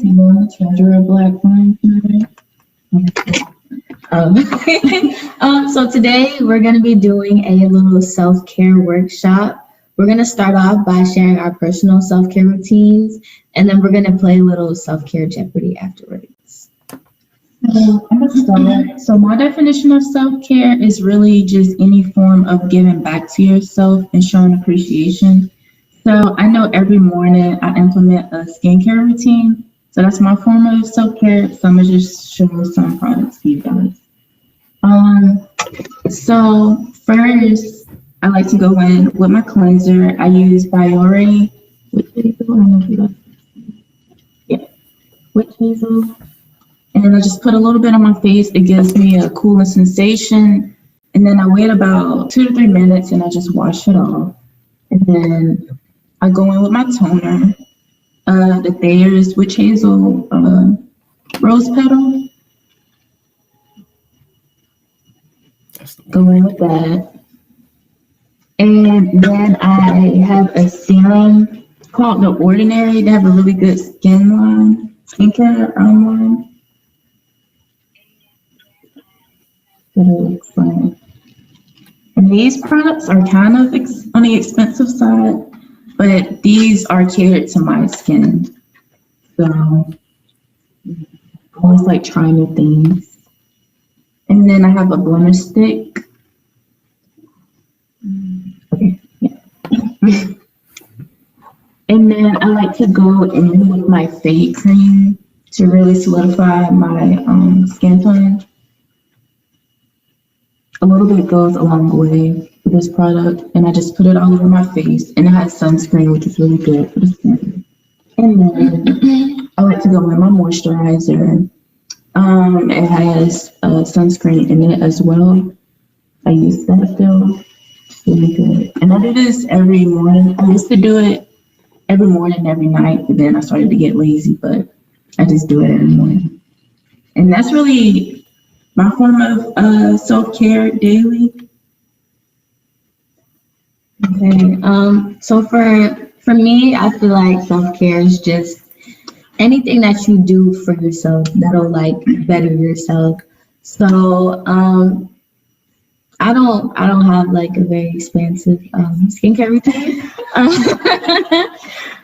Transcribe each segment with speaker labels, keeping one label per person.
Speaker 1: You're the treasurer of Black Fine tonight. Um, so today we're going to be doing a little self-care workshop. We're going to start off by sharing our personal self-care routines, and then we're going to play a little self-care Jeopardy afterwards.
Speaker 2: So I'm gonna start. So my definition of self-care is really just any form of giving back to yourself and showing appreciation. So I know every morning I implement a skincare routine. So that's my form of self-care. So I'm gonna just show some products to you guys. So first, I like to go in with my cleanser. I use B.A.S.E. Witch hazel. I don't know if you guys. Yeah, witch hazel. And I just put a little bit on my face. It gives me a cooling sensation. And then I wait about 2 to 3 minutes and I just wash it off. And then I go in with my toner. The Thayer's Witch Hazel Rose Petal. Go in with that. And then I have a serum called The Ordinary. They have a really good skincare line. And these products are kind of on the expensive side, but these are catered to my skin. So I always like trying new things. And then I have a blemish stick. Okay, yeah. And then I like to go in with my fade cream to really solidify my skin tone. A little bit goes a long way with this product, and I just put it all over my face, and it has sunscreen, which is really good for the skin. And then I like to go with my moisturizer. It has sunscreen in it as well. I use that still. It's really good. And I do this every morning. I used to do it every morning, every night, but then I started to get lazy, but I just do it every morning. And that's really my form of self-care daily.
Speaker 1: Okay. So for me, I feel like self-care is just anything that you do for yourself that'll like better yourself. So I don't have like a very expensive skincare routine.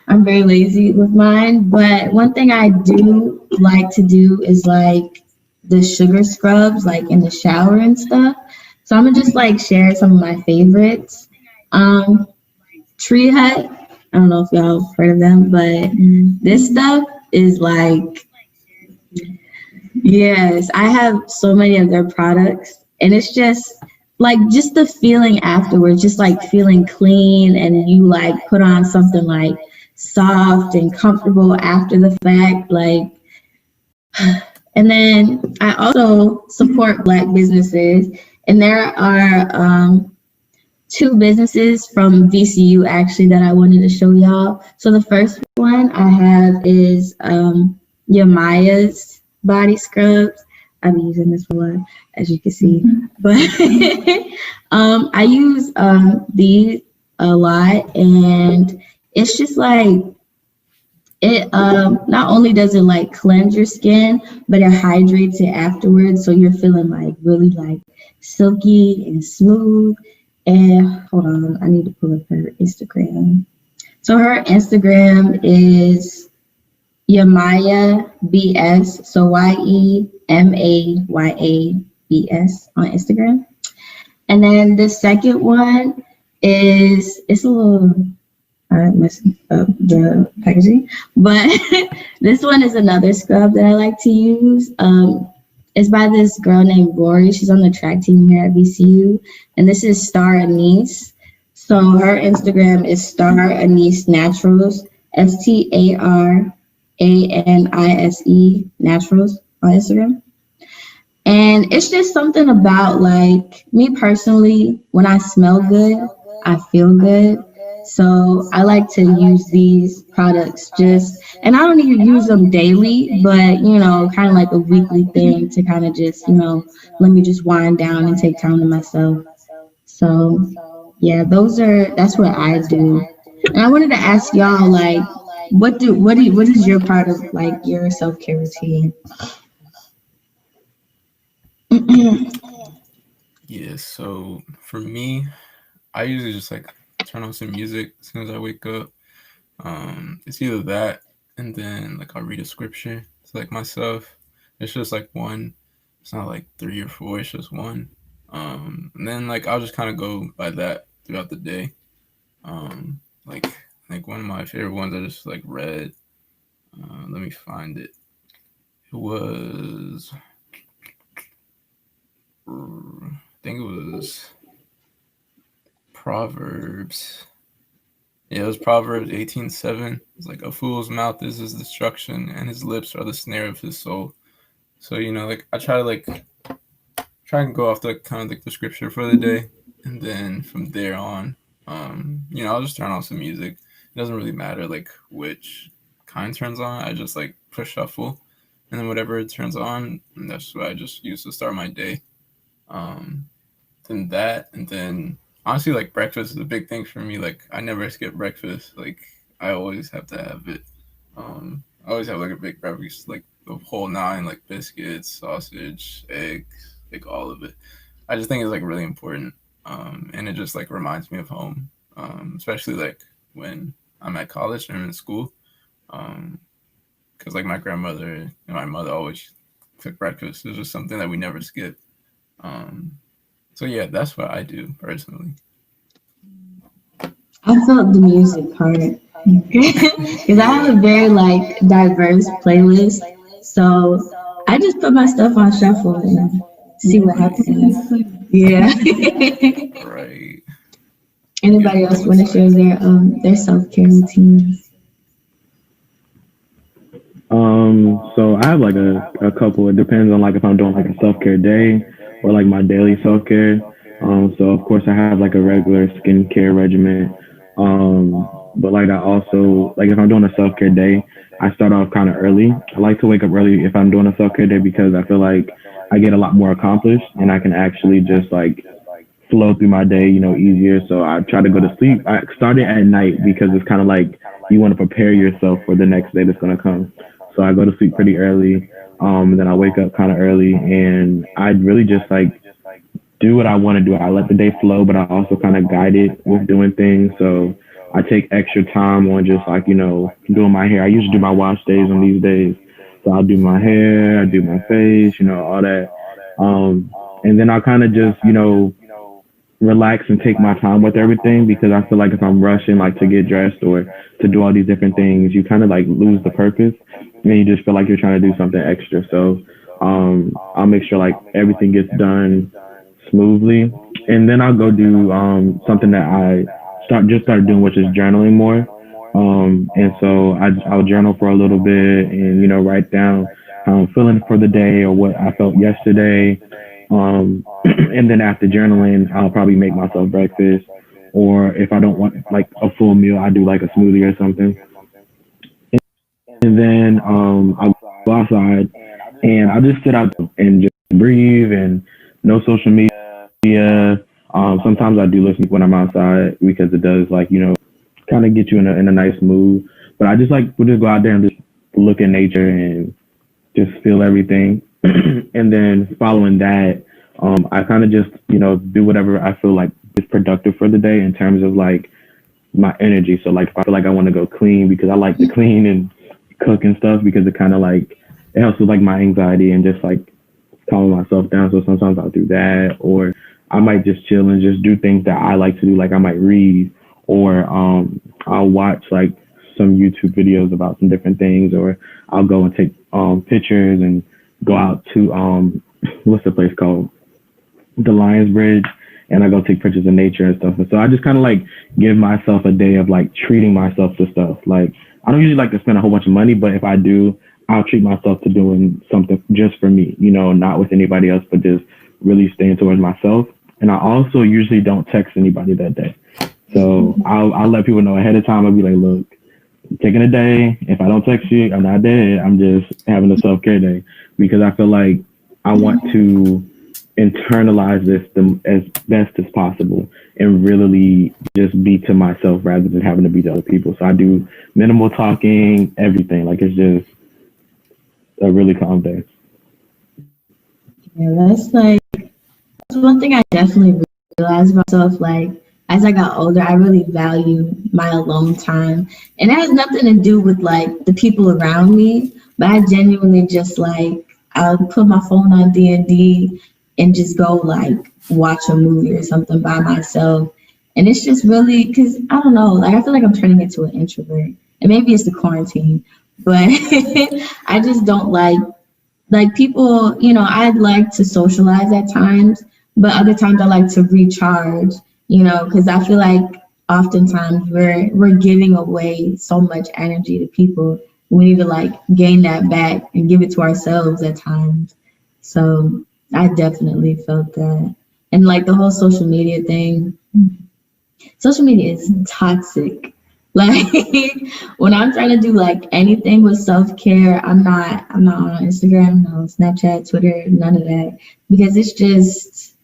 Speaker 1: I'm very lazy with mine, but one thing I do like to do is like the sugar scrubs, like in the shower and stuff. So I'm gonna just like share some of my favorites. Tree Hut. I don't know if y'all have heard of them, but this stuff is like, yes, I have so many of their products, and it's just like just the feeling afterwards, just like feeling clean, and you like put on something like soft and comfortable after the fact, like. And then I also support Black businesses, and there are 2 businesses from VCU actually that I wanted to show y'all. So the first one I have is Yamaya's body scrubs. I've been using this for a while, as you can see, but I use these a lot, and it's just like, it not only does it like cleanse your skin, but it hydrates it afterwards, so you're feeling like really like silky and smooth. And hold on, I need to pull up her Instagram. So her Instagram is Yemaya B.A.S. So YEMAYABS on Instagram. And then the second one is, it's a little, I messed up the packaging, but this one is another scrub that I like to use. It's by this girl named Rory. She's on the track team here at VCU, and this is Star Anise. So her Instagram is Star Anise Naturals, STARANISE Naturals on Instagram. And it's just something about, like, me personally, when I smell good, I feel good. So I like to use these products and I don't even use them daily, but, you know, kind of like a weekly thing to kind of just, you know, let me just wind down and take time to myself. So yeah, that's what I do. And I wanted to ask y'all, like, what is your part of like your self-care routine?
Speaker 3: Yeah, so for me, I usually just like turn on some music as soon as I wake up. It's either that and then like I'll read a scripture to like myself. It's just like one. It's not like three or four. It's just one. And then like I'll just kind of go by that throughout the day. Like one of my favorite ones I just like read. Let me find it. It was I think it was Proverbs. Yeah, it was Proverbs 18:7. It's like a fool's mouth is his destruction, and his lips are the snare of his soul. So like I try to like try and go off the kind of like the scripture for the day, and then from there on, I'll just turn on some music. It doesn't really matter like which kind turns on. I just like push shuffle, and then whatever it turns on, and that's what I just use to start my day. Um, then that, and then honestly, like breakfast is a big thing for me. Like I never skip breakfast. Like I always have to have it. I always have like a big breakfast, like the whole nine, like biscuits, sausage, eggs, like all of it. I just think it's like really important, and it just like reminds me of home, especially like when I'm at college and I'm in school, because like my grandmother and my mother always cook breakfast. It's just something that we never skip. Um, so yeah, that's what I do personally.
Speaker 1: I felt the music part because I
Speaker 3: Yeah,
Speaker 1: have a very like diverse playlist. So I just put my stuff on shuffle and see what
Speaker 3: right,
Speaker 1: happens. Yeah.
Speaker 3: right. Yeah,
Speaker 1: Anybody else
Speaker 3: no,
Speaker 1: want to
Speaker 3: it's
Speaker 1: share
Speaker 3: like
Speaker 1: their self care routines?
Speaker 4: So I have like a couple. It depends on like if I'm doing like a self care day or like my daily self care. So of course I have like a regular skincare regimen. But like I also like if I'm doing a self care day, I start off kind of early. I like to wake up early if I'm doing a self care day because I feel like I get a lot more accomplished and I can actually just like flow through my day, easier. So I try to go to sleep. I started at night because it's kind of like you want to prepare yourself for the next day that's going to come. So I go to sleep pretty early. And then I wake up kind of early and I really just like do what I want to do. I let the day flow, but I also kind of guide it with doing things. So I take extra time on just like, doing my hair. I usually do my wash days on these days. So I'll do my hair, I do my face, all that. And then I'll kind of just, relax and take my time with everything because I feel like if I'm rushing like to get dressed or to do all these different things, you kind of like lose the purpose and you just feel like you're trying to do something extra. So I'll make sure like everything gets done smoothly, and then I'll go do something that I started doing, which is journaling more. And so I'll journal for a little bit and write down how I'm feeling for the day or what I felt yesterday. And then after journaling, I'll probably make myself breakfast, or if I don't want like a full meal, I do like a smoothie or something. And then I'll go outside and I'll just sit out and just breathe and no social media. Sometimes I do listen when I'm outside because it does like kind of get you in a nice mood. But I just like we'll just go out there and just look at nature and just feel everything. And then following that, I kind of just do whatever I feel like is productive for the day in terms of like my energy. So like if I feel like I want to go clean because I like to clean and cook and stuff because it kind of like it helps with like my anxiety and just like calming myself down. So sometimes I'll do that, or I might just chill and just do things that I like to do. Like I might read, or I'll watch like some YouTube videos about some different things, or I'll go and take pictures and go out to what's the place called, the Lions Bridge, and I go take pictures of nature and stuff. And so I just kind of like give myself a day of like treating myself to stuff. Like I don't usually like to spend a whole bunch of money, but if I do, I'll treat myself to doing something just for me, not with anybody else, but just really staying towards myself. And I also usually don't text anybody that day. So I'll let people know ahead of time. I'll be like, look, I'm taking a day. If I don't text you, I'm not dead. I'm just having a self care day because I feel like I want to internalize this as best as possible. and really just be to myself rather than having to be to other people. So I do minimal talking, everything. Like it's just a really calm day.
Speaker 1: Yeah, that's one thing I definitely realized about myself. Like as I got older, I really value my alone time, and it has nothing to do with like the people around me. But I genuinely just like I'll put my phone on D and just go like watch a movie or something by myself, and it's just really because I don't know. Like I feel like I'm turning into an introvert, and maybe it's the quarantine, but I just don't like people, I'd like to socialize at times, but other times I like to recharge, because I feel like oftentimes we're giving away so much energy to people. We need to like gain that back and give it to ourselves at times. So I definitely felt that. And like the whole social media is toxic. Like when I'm trying to do like anything with self care, I'm not on Instagram, no Snapchat, Twitter, none of that. Because it's just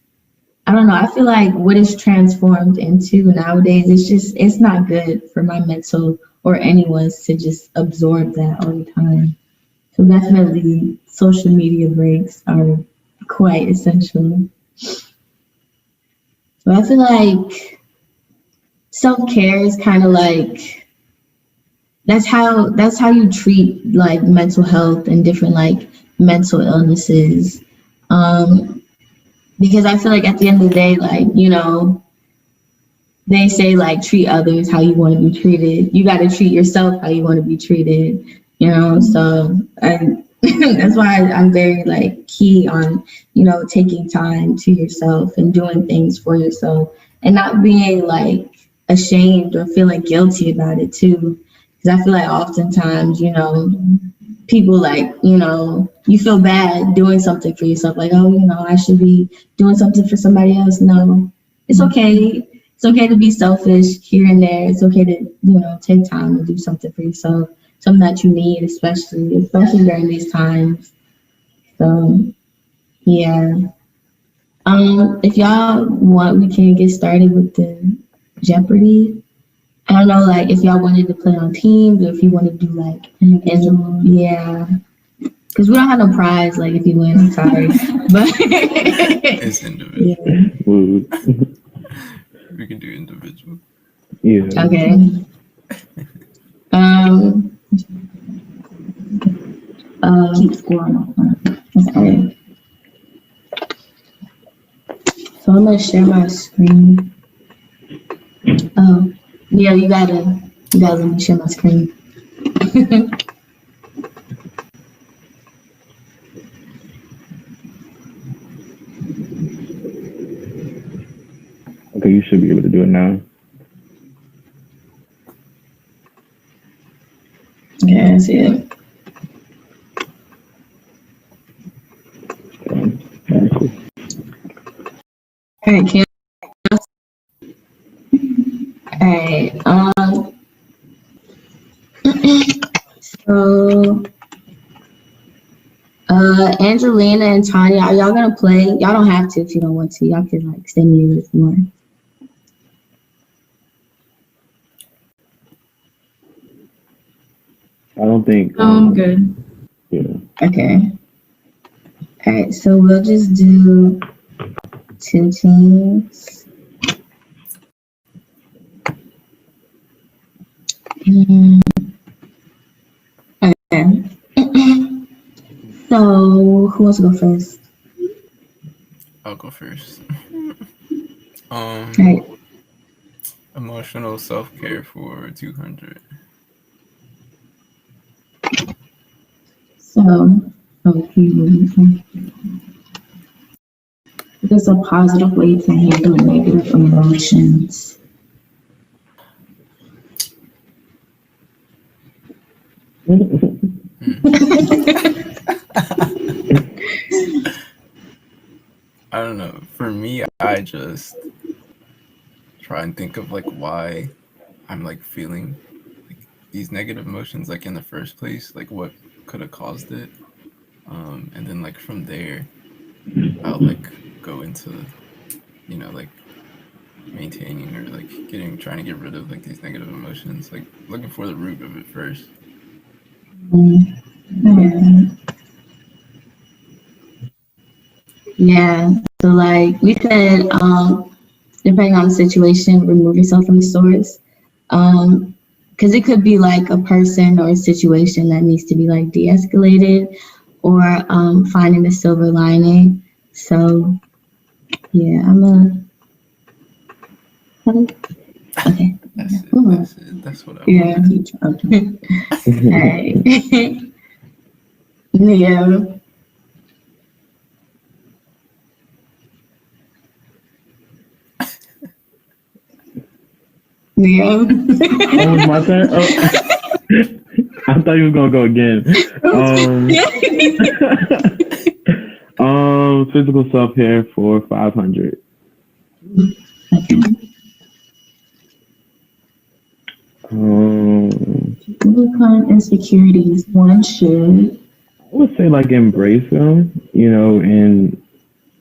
Speaker 1: I don't know, I feel like what it's transformed into nowadays, it's not good for my mental or anyone's to just absorb that all the time. So definitely social media breaks are quite essential. So I feel like self care is kind of like that's how you treat like mental health and different like mental illnesses. Um, because I feel like at the end of the day, like, they say like treat others how you want to be treated. You got to treat yourself how you want to be treated. So that's why I'm very like key on, taking time to yourself and doing things for yourself and not being like ashamed or feeling guilty about it too. Because I feel like oftentimes, people like, you feel bad doing something for yourself. Like, oh, I should be doing something for somebody else. No, it's okay. It's okay to be selfish here and there. It's okay to, take time to do something for yourself, something that you need, especially during these times. So, yeah. If y'all want, we can get started with the Jeopardy. I don't know, like if y'all wanted to play on teams or if you want to do like individual. Yeah, because we don't have no prize. Like if you win, I'm sorry, but
Speaker 3: It's individual.
Speaker 1: yeah.
Speaker 3: We can do individual.
Speaker 4: Yeah.
Speaker 1: Okay. Um.
Speaker 2: Keep score on my phone.
Speaker 1: Okay. So I'm gonna share my screen. Oh, yeah. You gotta let me share my screen.
Speaker 4: Okay, you should be able to do it now.
Speaker 1: Yeah, I see it.
Speaker 4: Alright, cool.
Speaker 1: All right, Kim. All right. So, Angelina and Tanya, are y'all gonna play? Y'all don't have to if you don't want to. Y'all can like stay muted if you want.
Speaker 4: I don't think.
Speaker 2: I'm good.
Speaker 4: Yeah.
Speaker 1: Okay. All right. So we'll just do two teams. Mm, okay. So who wants to go first?
Speaker 3: I'll go first.
Speaker 1: All right.
Speaker 3: Emotional self care for 200.
Speaker 1: So, okay.
Speaker 2: There's a positive way to handle negative emotions.
Speaker 3: I don't know. For me, I just try and think of like why I'm like feeling like these negative emotions like in the first place, like what could have caused it. And then like from there, I'll like go into, like maintaining or like trying to get rid of like these negative emotions, like looking for the root of it first.
Speaker 1: Yeah. So like we said, depending on the situation, remove yourself from the source. Because it could be like a person or a situation that needs to be like de-escalated, or finding the silver lining. So yeah, okay.
Speaker 3: That's it.
Speaker 1: Ooh.
Speaker 3: That's it. That's what I
Speaker 1: Yeah.
Speaker 3: wanted.
Speaker 1: All right. Neo. Neo.
Speaker 4: Oh, it's my turn. Oh, I thought you was gonna go again. Physical self care for 500.
Speaker 2: Overcome insecurities. One should.
Speaker 4: I would say like embrace them, and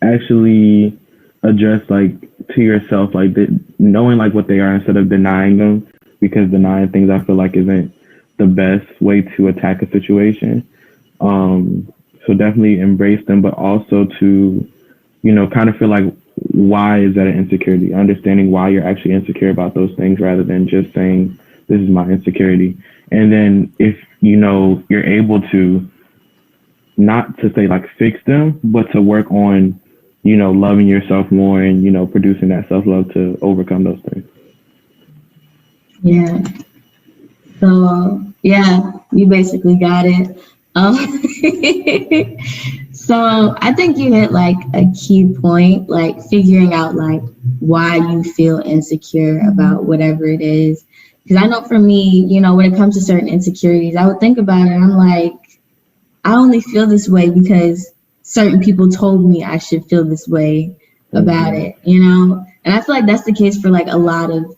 Speaker 4: actually address like to yourself like knowing like what they are instead of denying them, because denying things I feel like isn't the best way to attack a situation. So definitely embrace them, but also to kind of feel like why is that an insecurity? Understanding why you're actually insecure about those things rather than just saying this is my insecurity. And then if you're able to not to say like fix them, but to work on, loving yourself more and, producing that self love to overcome those things.
Speaker 1: Yeah. So yeah, you basically got it. So I think you hit like a key point, like figuring out like why you feel insecure about whatever it is. Because I know for me, when it comes to certain insecurities, I would think about it and I'm like, I only feel this way because certain people told me I should feel this way about
Speaker 4: Mm-hmm.
Speaker 1: it. And I feel like that's the case for like a lot of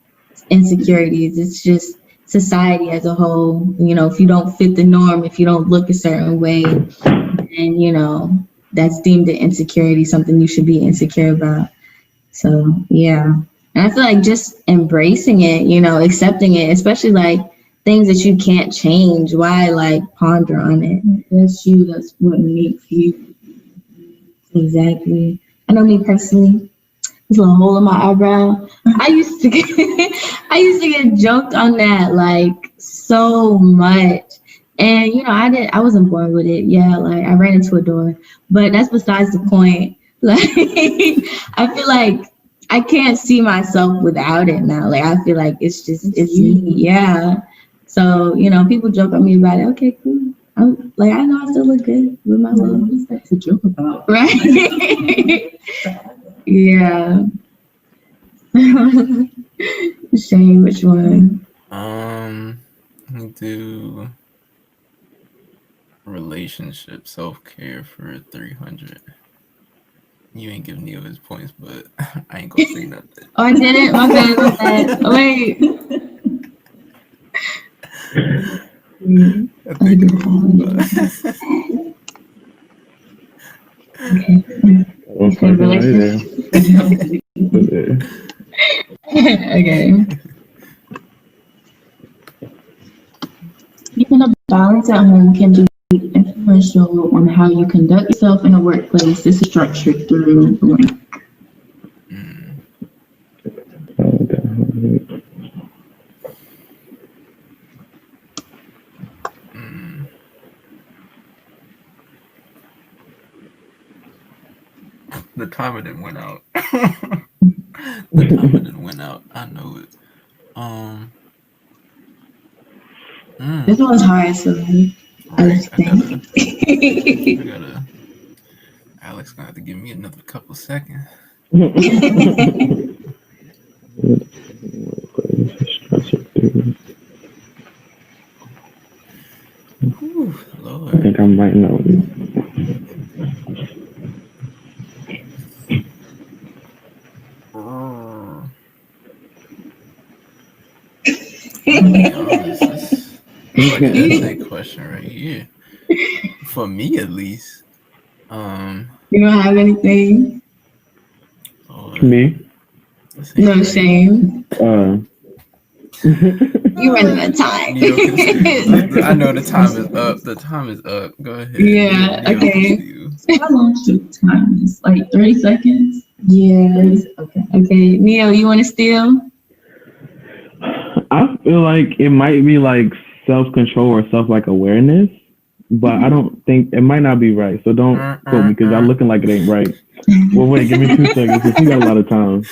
Speaker 1: insecurities. It's just society as a whole. If you don't fit the norm, if you don't look a certain way, then that's deemed an insecurity, something you should be insecure about. So yeah, and I feel like just embracing it, accepting it, especially like things that you can't change. Why like ponder on it?
Speaker 2: That's you. That's what makes you.
Speaker 1: Exactly. I know me personally. There's a little hole in my eyebrow. I used to get, I used to get joked on that like so much. And I wasn't born with it. Yeah, like I ran into a door. But that's besides the point. Like I feel like I can't see myself without it now. Like I feel like it's me. Yeah. So, people joke on me about it. Okay, cool. I'm like I know I still look good with my little
Speaker 2: What is that to joke about?
Speaker 1: right. Yeah. Shane, which one?
Speaker 3: Let me do relationship self care for 300. You ain't giving Neo his points, but I ain't gonna say nothing.
Speaker 1: Oh, I didn't. My bad. My bad. Oh, wait.
Speaker 3: I think
Speaker 1: Okay.
Speaker 4: Well,
Speaker 1: Okay.
Speaker 4: right there.
Speaker 1: Okay.
Speaker 2: Keeping a balance at home can be influential on how you conduct yourself in the workplace. This is structured through blank.
Speaker 3: Mm. Mm. The timer didn't went out. The timer didn't went out. I know it.
Speaker 2: This one's hard, so I
Speaker 3: Right.
Speaker 2: just think.
Speaker 3: I gotta. Alex gonna have to give me another couple seconds. Whew,
Speaker 4: I
Speaker 3: Lord.
Speaker 4: think I might know.
Speaker 3: I'm gonna be honest. It's like an essay question right here. For me, at least. Um.
Speaker 1: You don't have anything?
Speaker 3: Lord.
Speaker 4: Me?
Speaker 1: No shame.
Speaker 4: You
Speaker 1: running out of time.
Speaker 3: I know the time is up. The time is up. Go ahead.
Speaker 1: Yeah, okay.
Speaker 2: How long should time is? Like 30 seconds?
Speaker 1: Yeah.
Speaker 2: Okay.
Speaker 1: Okay. Neo, you want to steal?
Speaker 4: I feel like it might be like self control or self like awareness, but I don't think it might not be right. So don't quote me because y'all looking like it ain't right. Well, wait, give me 2 seconds because we got a lot of time.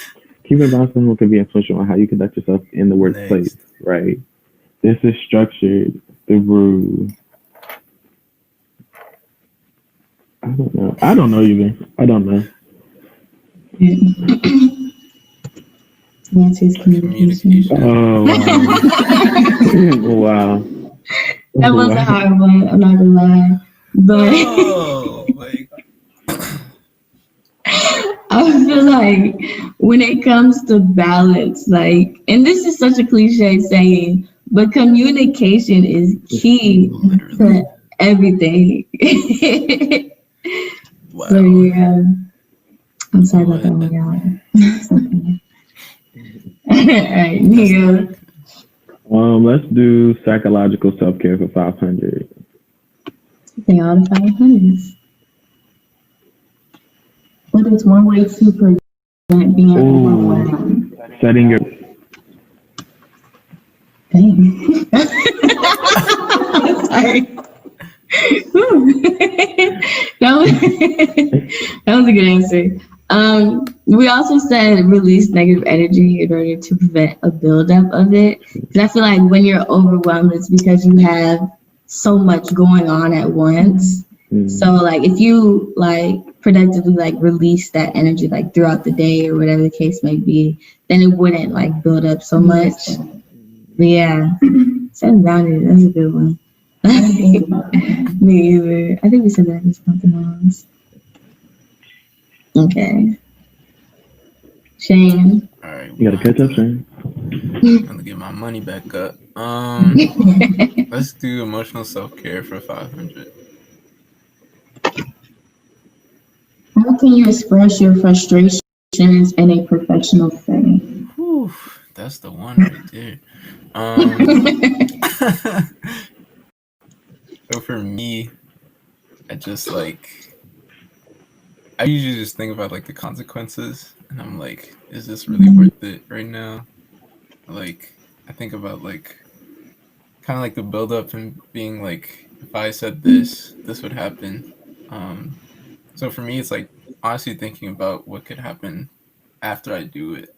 Speaker 4: Keep in mind someone can be influential on how you conduct yourself in the workplace, right? This is structured through. I don't know even. I don't know.
Speaker 1: The answer is communication.
Speaker 4: Oh wow. Wow.
Speaker 1: That was a hard one. I'm not gonna lie, but I feel like when it comes to balance, like, and this is such a cliche saying, but communication is key to everything.
Speaker 3: Wow.
Speaker 1: So yeah, I'm sorry about that one, y'all. It's okay. All right, Neo.
Speaker 4: Let's do psychological self care for 500.
Speaker 1: They all the 500s.
Speaker 2: What is one way to prevent being overwhelmed?
Speaker 4: Setting your.
Speaker 1: Dang. Sorry. that was a good answer. We also said release negative energy in order to prevent a buildup of it. Because I feel like when you're overwhelmed, it's because you have so much going on at once. So like if you like productively like release that energy like throughout the day or whatever the case may be, then it wouldn't like build up so much. But yeah, setting boundaries, that's a good one. Me either. I think we said that in something else. Okay. Shane.
Speaker 3: All right.
Speaker 4: You gotta catch up, Shane.
Speaker 3: I'm gonna get my money back up. Let's do emotional self-care for 500.
Speaker 2: How can you express your frustrations in a professional setting?
Speaker 3: Whew, that's the one right there. So for me, I usually just think about like the consequences, and I'm like, is this really worth it right now? Like, I think about like kind of like the build up and being like, if I said this, this would happen. So for me, it's like honestly thinking about what could happen after I do it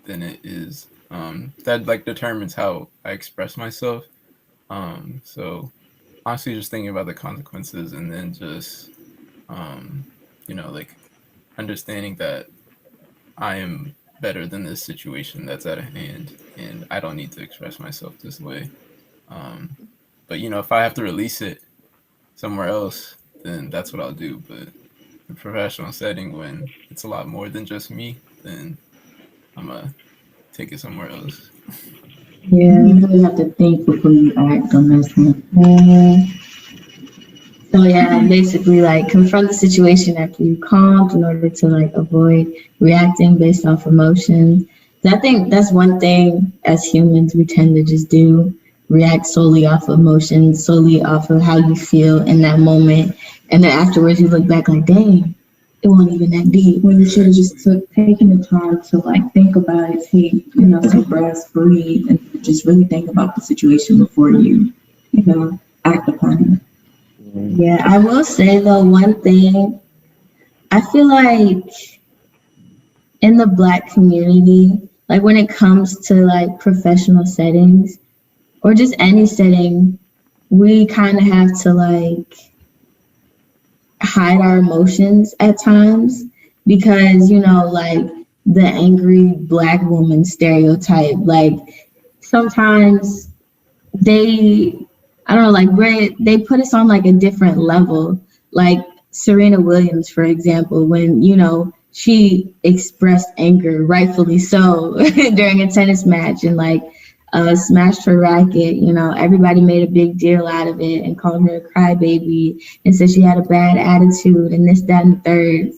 Speaker 3: than it is. That like determines how I express myself. So honestly, just thinking about the consequences and then just, like understanding that I am better than this situation that's at hand and I don't need to express myself this way. But if I have to release it somewhere else, then that's what I'll do. But in a professional setting, when it's a lot more than just me, then I'm gonna take it somewhere else.
Speaker 2: Yeah, you really have to think before you act on this one.
Speaker 1: So yeah, basically like confront the situation after you calmed in order to like avoid reacting based off emotions. So I think that's one thing as humans we tend to just do, react solely off of emotions, solely off of how you feel in that moment. And then afterwards you look back like, dang, it wasn't even that deep.
Speaker 2: When you should have just taken the time to like think about it, take, some breaths, breathe, and just really think about the situation before you, act upon it.
Speaker 1: Yeah, I will say though, one thing, I feel like in the Black community, like when it comes to like professional settings or just any setting, we kind of have to like hide our emotions at times because, like the angry Black woman stereotype, like sometimes I don't know, like where they put us on like a different level. Like Serena Williams, for example, when, she expressed anger, rightfully so, during a tennis match and like smashed her racket, everybody made a big deal out of it and called her a crybaby and said she had a bad attitude and this, that, and the third.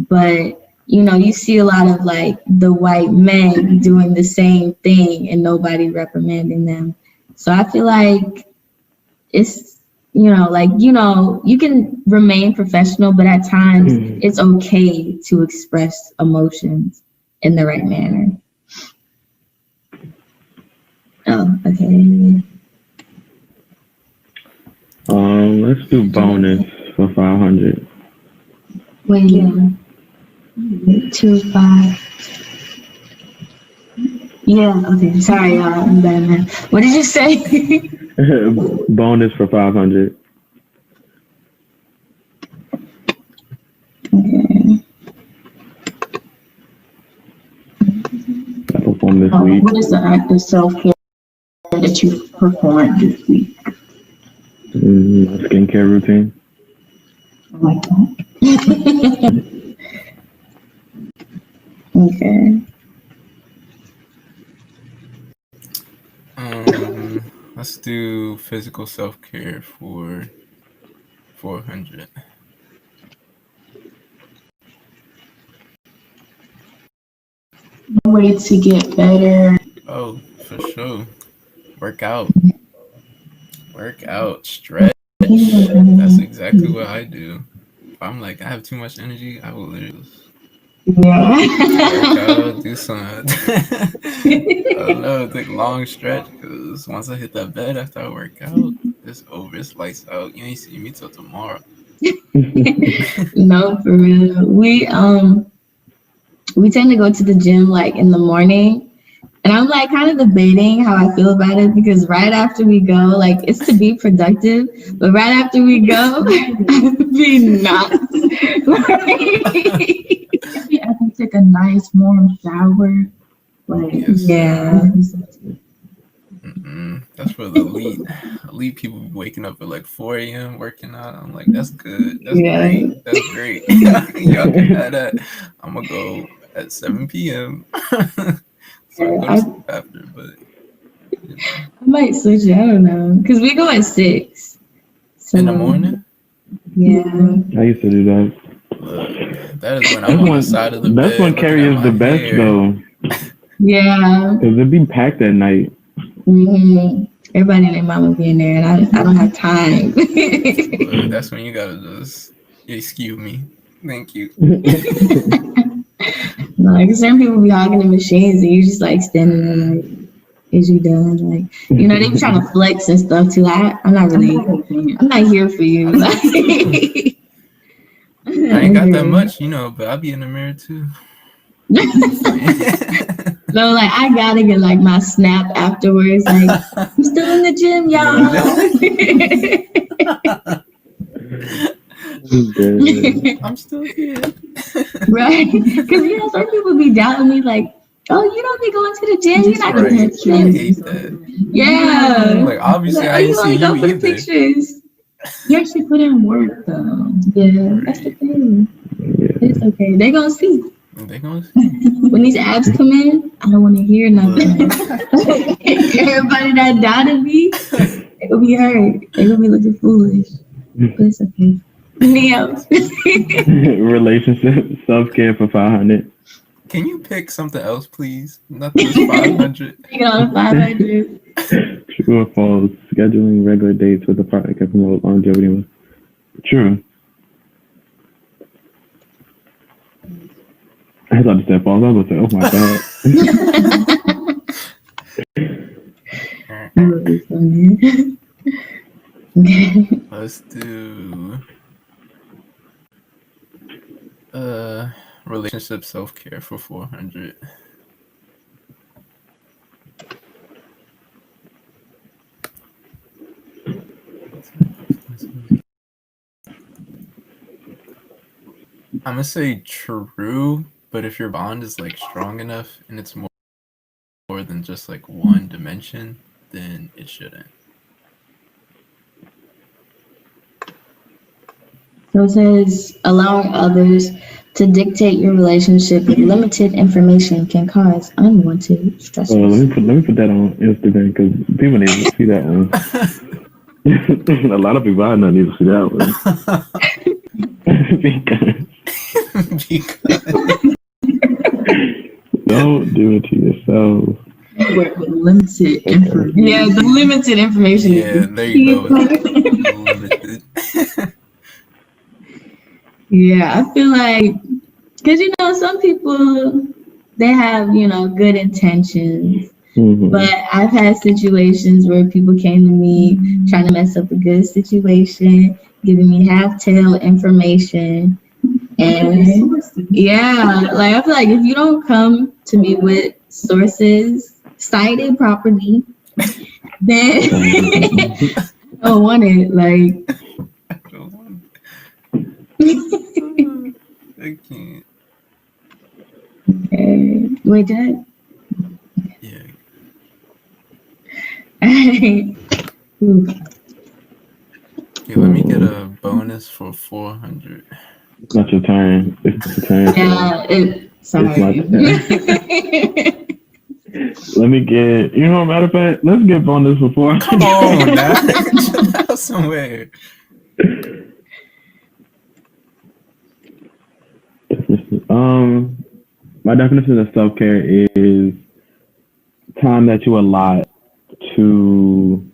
Speaker 1: But you see a lot of like the white men doing the same thing and nobody reprimanding them. So I feel like it's, you can remain professional, but at times it's okay to express emotions in the right manner. Oh, okay.
Speaker 4: Let's do bonus for 500.
Speaker 1: Wait, yeah. 2, 5. Yeah, okay. Sorry, y'all. I'm bad, man. What did you say?
Speaker 4: Bonus for 500.
Speaker 1: Okay.
Speaker 4: I performed this week.
Speaker 2: What is the act of self-care that you performed this week?
Speaker 4: My skincare routine.
Speaker 2: I like that.
Speaker 1: Okay.
Speaker 3: Let's do physical self-care for 400.
Speaker 2: Way to get better.
Speaker 3: Oh, for sure. Work out, stretch. That's exactly what I do. If I'm like, I have too much energy, I will literally work
Speaker 1: Yeah.
Speaker 3: out, do some, I don't know, take a long stretch, because once I hit that bed after I work out, it's over, it's lights out. You ain't see me till tomorrow.
Speaker 1: No, for real. We tend to go to the gym like in the morning. And I'm like kind of debating how I feel about it because right after we go, like it's to be productive, but right after we go, I be not.
Speaker 2: I can take a nice warm shower. Like,
Speaker 3: Yes,
Speaker 1: Yeah.
Speaker 3: That's for the elite people be waking up at like 4 a.m. working out. I'm like, that's good. That's
Speaker 1: Yeah.
Speaker 3: great. That's great. Y'all can have that. I'm gonna go at 7 p.m. So I go to
Speaker 1: I
Speaker 3: sleep after, but you know,
Speaker 1: might switch it. I don't know. Because we go at 6. So,
Speaker 3: in the morning,
Speaker 1: yeah.
Speaker 4: I used to do that.
Speaker 3: look, that is when I'm on the side of the
Speaker 4: That's
Speaker 3: bed
Speaker 4: when
Speaker 3: looking
Speaker 4: Carrie
Speaker 3: at
Speaker 4: is
Speaker 3: my
Speaker 4: the best
Speaker 3: hair.
Speaker 4: though,
Speaker 1: Yeah.
Speaker 4: because it'd be packed at night.
Speaker 1: Everybody and their mama be in there, and I don't have time.
Speaker 3: Look, that's when you gotta just excuse me. Thank you.
Speaker 1: Like some people be hogging the machines, and you just like standing there like, is you done? Like, they be trying to flex and stuff too. I'm not really. I'm not here for you. Like,
Speaker 3: I ain't got that much, but I be in the mirror too.
Speaker 1: No, like I gotta get like my snap afterwards. Like, I'm still in the gym, y'all.
Speaker 3: I'm still here.
Speaker 1: Right? Because some people be doubting me, like, oh, you don't be going to the gym. You're not going
Speaker 3: Right.
Speaker 1: to the
Speaker 3: I
Speaker 1: gym.
Speaker 3: hate that.
Speaker 1: Yeah.
Speaker 3: Like, obviously,
Speaker 1: Like,
Speaker 3: I
Speaker 1: oh,
Speaker 3: ain't
Speaker 1: you
Speaker 3: see
Speaker 1: only go
Speaker 3: you
Speaker 1: for the
Speaker 3: either.
Speaker 1: pictures.
Speaker 2: you actually put in work though.
Speaker 1: Yeah, that's the thing. It's okay. They gonna see.
Speaker 3: They gonna
Speaker 1: When these abs come in, I don't want to hear nothing.
Speaker 3: look.
Speaker 1: Everybody that doubted me, they gonna be hurt. They gonna be looking foolish. But it's okay. Neo.
Speaker 4: Relationship self-care for 500.
Speaker 3: Can you pick something else, please? Not this 500.
Speaker 1: Take it on 500.
Speaker 4: True or false? Scheduling regular dates with the partner can promote longevity. True. I thought you said false. I was going to say, oh my god.
Speaker 1: That would be funny.
Speaker 3: Let's do relationship self-care for 400. I'm gonna say true, but if your bond is like strong enough and it's more than just like one dimension, then it shouldn't.
Speaker 1: So it says allowing others to dictate your relationship with limited information can cause unwanted stresses.
Speaker 4: Let me put that on Instagram because people need to see that one. A lot of people I know need to see that one.
Speaker 3: Because
Speaker 4: do it to yourself.
Speaker 2: With limited information.
Speaker 1: Yeah, the limited information.
Speaker 3: Yeah, there you go. Limited.
Speaker 1: Yeah, I feel like, because some people, they have good intentions,
Speaker 4: Mm-hmm.
Speaker 1: but I've had situations where people came to me trying to mess up a good situation, giving me half-tail information, and yeah, like I feel like if you don't come to me with sources cited properly, then I don't want it. Like,
Speaker 3: I can't.
Speaker 1: okay. Wait, did
Speaker 3: Yeah.
Speaker 1: I? Ooh.
Speaker 3: Okay, let me get a bonus for 400.
Speaker 4: It's not your turn. It's your turn.
Speaker 1: Yeah,
Speaker 4: It's my
Speaker 1: sorry.
Speaker 4: turn. Let me get. Matter of fact, let's get bonus for 400.
Speaker 3: Come on, now. Chill out somewhere.
Speaker 4: My definition of self care is time that you allot to,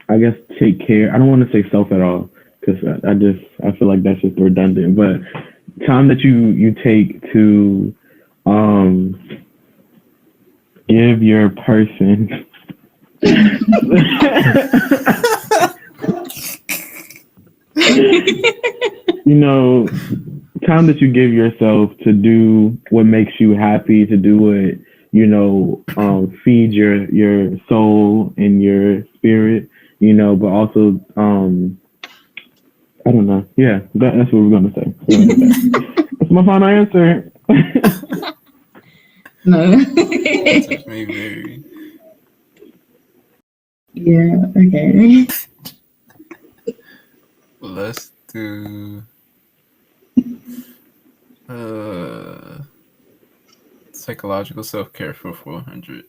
Speaker 4: I guess, take care. I don't want to say self at all because I feel like that's just redundant. But time that you take to give your person time that you give yourself to do what makes you happy, to do what feed your soul and your spirit, but also I don't know. Yeah, that's what we're gonna say. That's my final answer.
Speaker 1: No.
Speaker 3: Answers may vary.
Speaker 1: Yeah. Okay.
Speaker 3: Let's do psychological self-care for 400.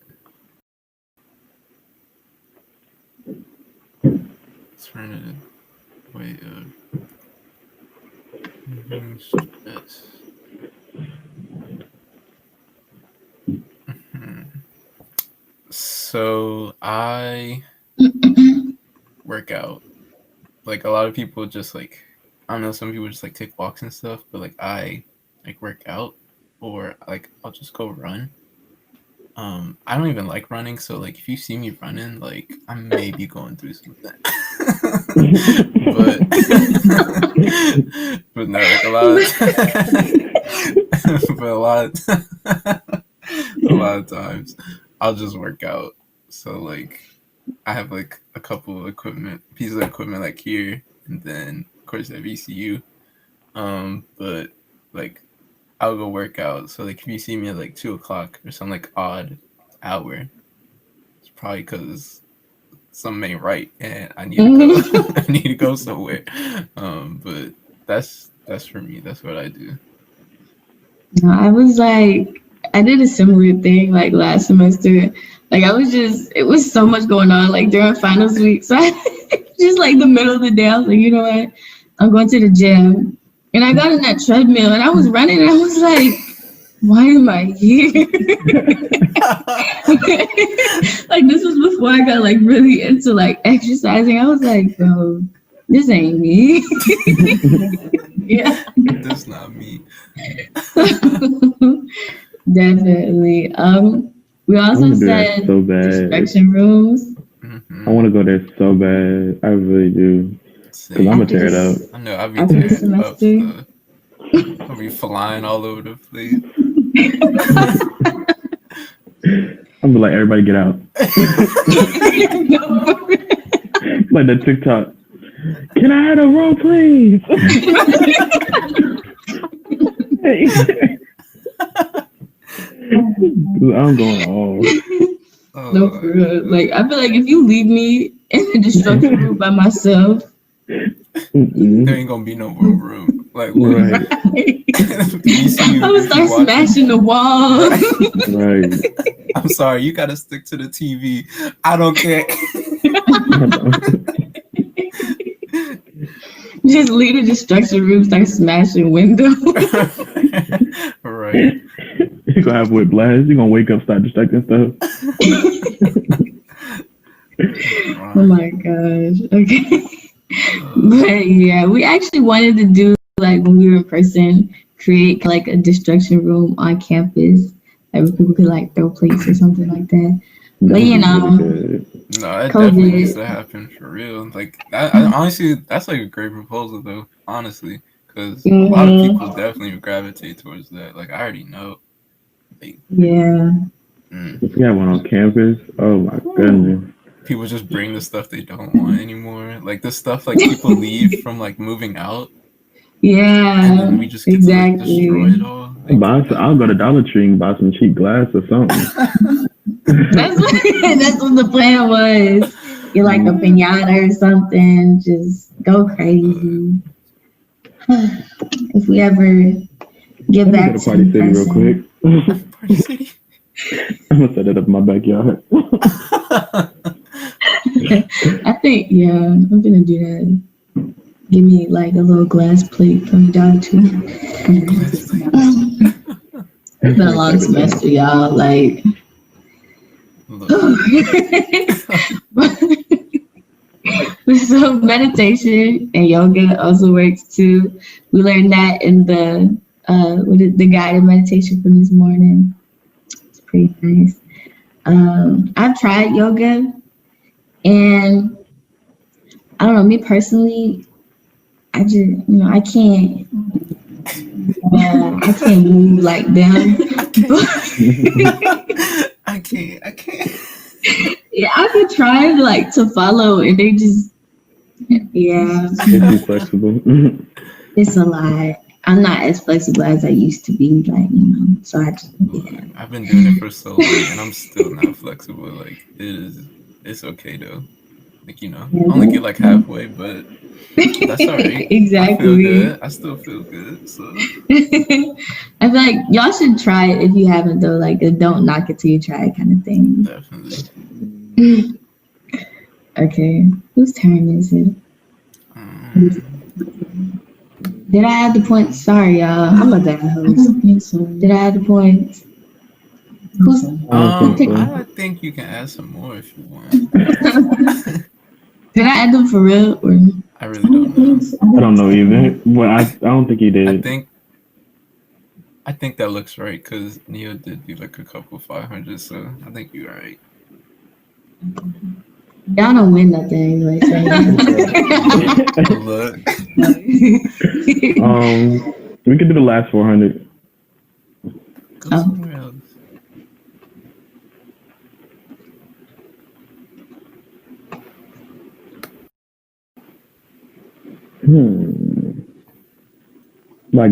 Speaker 3: Alternative way of stress. So I work out. Like a lot of people just like, I don't know, some people just like take walks and stuff, but like I like work out, or like I'll just go run. I don't even like running, so like if you see me running, like I may be going through something. but but no, like a lot of but a lot of times I'll just work out. So like I have like a couple of pieces of equipment like here, and then of course at VCU. But like I'll go work out. So like if you see me at like 2 o'clock or some like odd hour, it's probably because something ain't right and I need to go. I need to go somewhere. But that's for me. That's what I do.
Speaker 1: No, I was like, I did a similar thing like last semester. Like it was so much going on like during finals week. So I just like the middle of the day, I was like, you know what? I'm going to the gym. And I got in that treadmill and I was running and I was like, why am I here? Like this was before I got like really into like exercising. I was like, bro, this ain't me. Yeah.
Speaker 3: That's not me.
Speaker 1: Definitely. We also said
Speaker 4: so bad.
Speaker 1: distraction rooms.
Speaker 3: Mm-hmm.
Speaker 4: I want to go there so bad. I really do. Because I'm going to tear it up.
Speaker 3: I know, I'll be
Speaker 1: After
Speaker 3: tearing
Speaker 1: this semester.
Speaker 3: I'll be flying all over the place.
Speaker 4: I'm gonna like everybody get out. Like the TikTok. Can I have a roll, please? I'm going off.
Speaker 1: No, for real. Like I feel like if you leave me in the destruction room by myself,
Speaker 3: there ain't gonna be no more room. Like what?
Speaker 4: Right.
Speaker 1: I would start smashing the walls.
Speaker 4: Right.
Speaker 3: I'm sorry, you gotta stick to the TV. I don't care.
Speaker 1: Just leave the destruction room, start smashing windows.
Speaker 3: Right.
Speaker 4: You gonna have whiplash. You gonna wake up, start distracting stuff.
Speaker 1: Oh my gosh. Okay. But yeah, we actually wanted to do like when we were in person, create like a destruction room on campus. Like where people could like throw plates or something like that. But you know,
Speaker 3: No, that definitely needs
Speaker 1: COVID.
Speaker 3: to happen for real. Like, I honestly, that's like a great proposal though. Honestly, because a lot of people
Speaker 1: Hmm.
Speaker 3: definitely gravitate towards that. Like, I already know. Like,
Speaker 1: Yeah.
Speaker 4: If you have one on campus, oh my goodness.
Speaker 3: people just bring the stuff they don't want anymore. Like the stuff like people leave from like moving out, and
Speaker 1: Yeah.
Speaker 3: then we just get to like destroy it
Speaker 1: Exactly.
Speaker 3: all. Like,
Speaker 4: I'll go to Dollar Tree and buy some cheap glass or something.
Speaker 1: That's what, that's what the plan was. Get like a pinata or something. Just go crazy. If we ever get
Speaker 4: Let me go
Speaker 1: back
Speaker 4: to
Speaker 1: to
Speaker 4: Party
Speaker 1: in
Speaker 4: City real quick.
Speaker 1: person.
Speaker 3: Party City.
Speaker 4: I'm gonna set it up in my backyard.
Speaker 1: I think, yeah, I'm gonna do that. Give me like a little glass plate from Dollar Tree.
Speaker 3: Glass plate.
Speaker 1: It's been a long semester, y'all. Like,
Speaker 3: Look.
Speaker 1: so meditation and yoga also works too. We learned that in the the guided meditation from this morning. It's pretty nice. I've tried yoga, and I don't know. Me personally, I just I can't. Yeah, I can't move like them.
Speaker 3: I can't.
Speaker 1: Yeah, I've been trying to follow, and they just yeah,
Speaker 4: It's too flexible.
Speaker 1: it's a lot. I'm not as flexible as I used to be, like So I just yeah.
Speaker 3: I've been doing it for so long, and I'm still not flexible. Like it's okay though. Like I only get like halfway, but that's all right. I feel
Speaker 1: Exactly.
Speaker 3: good. I still feel good. So
Speaker 1: I feel like y'all should try it if you haven't though, like a don't knock it till you try it kind of thing.
Speaker 3: definitely.
Speaker 1: Okay, whose turn is it? Did I add the points? Sorry, y'all. I'm a bad host. Did I add the points? Who's
Speaker 3: I think you can add some more if you want.
Speaker 1: Did I add them for real? Or?
Speaker 3: I really don't know.
Speaker 4: I don't know either, but I don't think he did.
Speaker 3: I think that looks right because Neo did do like a couple 500, so I think you're right.
Speaker 1: Y'all don't win nothing anyway. So.
Speaker 3: Look.
Speaker 4: We could do the last 400.
Speaker 3: Go somewhere else.
Speaker 4: Like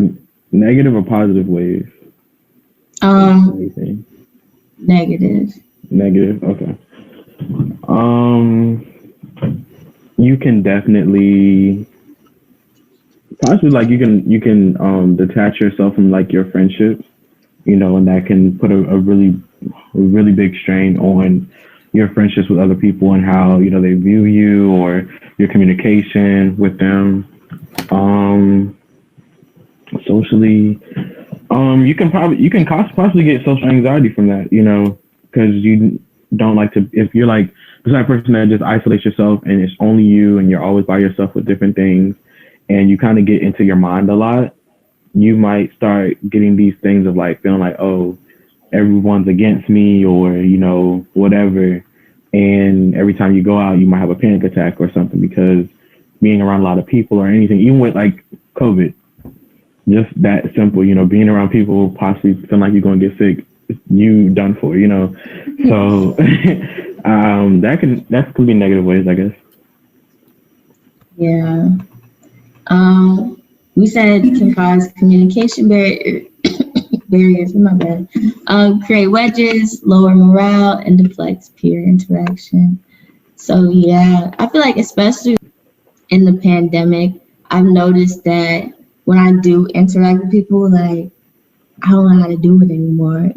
Speaker 4: negative or positive ways? Anything?
Speaker 1: Negative.
Speaker 4: Negative. Okay. You can definitely possibly like you can detach yourself from like your friendships, and that can put a really big strain on your friendships with other people and how they view you or your communication with them. Socially, you can possibly get social anxiety from that, because you don't like to, if you're like the type of person that just isolates yourself and it's only you and you're always by yourself with different things and you kind of get into your mind a lot, you might start getting these things of like feeling like, oh, everyone's against me or, whatever. And every time you go out, you might have a panic attack or something because being around a lot of people or anything, even with like COVID, just that simple, being around people possibly feeling like you're going to get sick, you done for, So that could be negative ways, I guess.
Speaker 1: Yeah. We said it can cause communication barriers. My bad. Create wedges, lower morale, and deflect peer interaction. So yeah, I feel like especially in the pandemic, I've noticed that when I do interact with people, like I don't know how to do it anymore.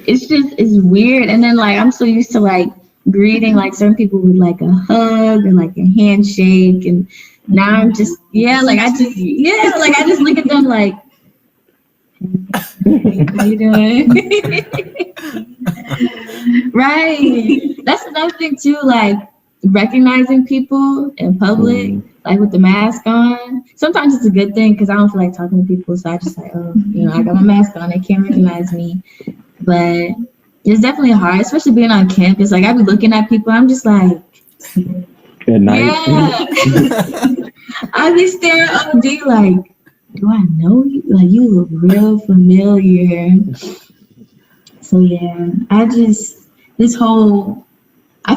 Speaker 1: It's weird. And then like I'm so used to like greeting like certain people with like a hug and like a handshake, and now I'm just I just look at them like How you doing? Right. That's another thing too, like recognizing people in public, like with the mask on. Sometimes it's a good thing because I don't feel like talking to people, so I just like, oh, I got my mask on, they can't recognize me. But it's definitely hard, especially being on campus. Like I be looking at people, I'm just like,
Speaker 4: Good night.
Speaker 1: yeah. I be staring OD like, do I know you? Like you look real familiar. So yeah, I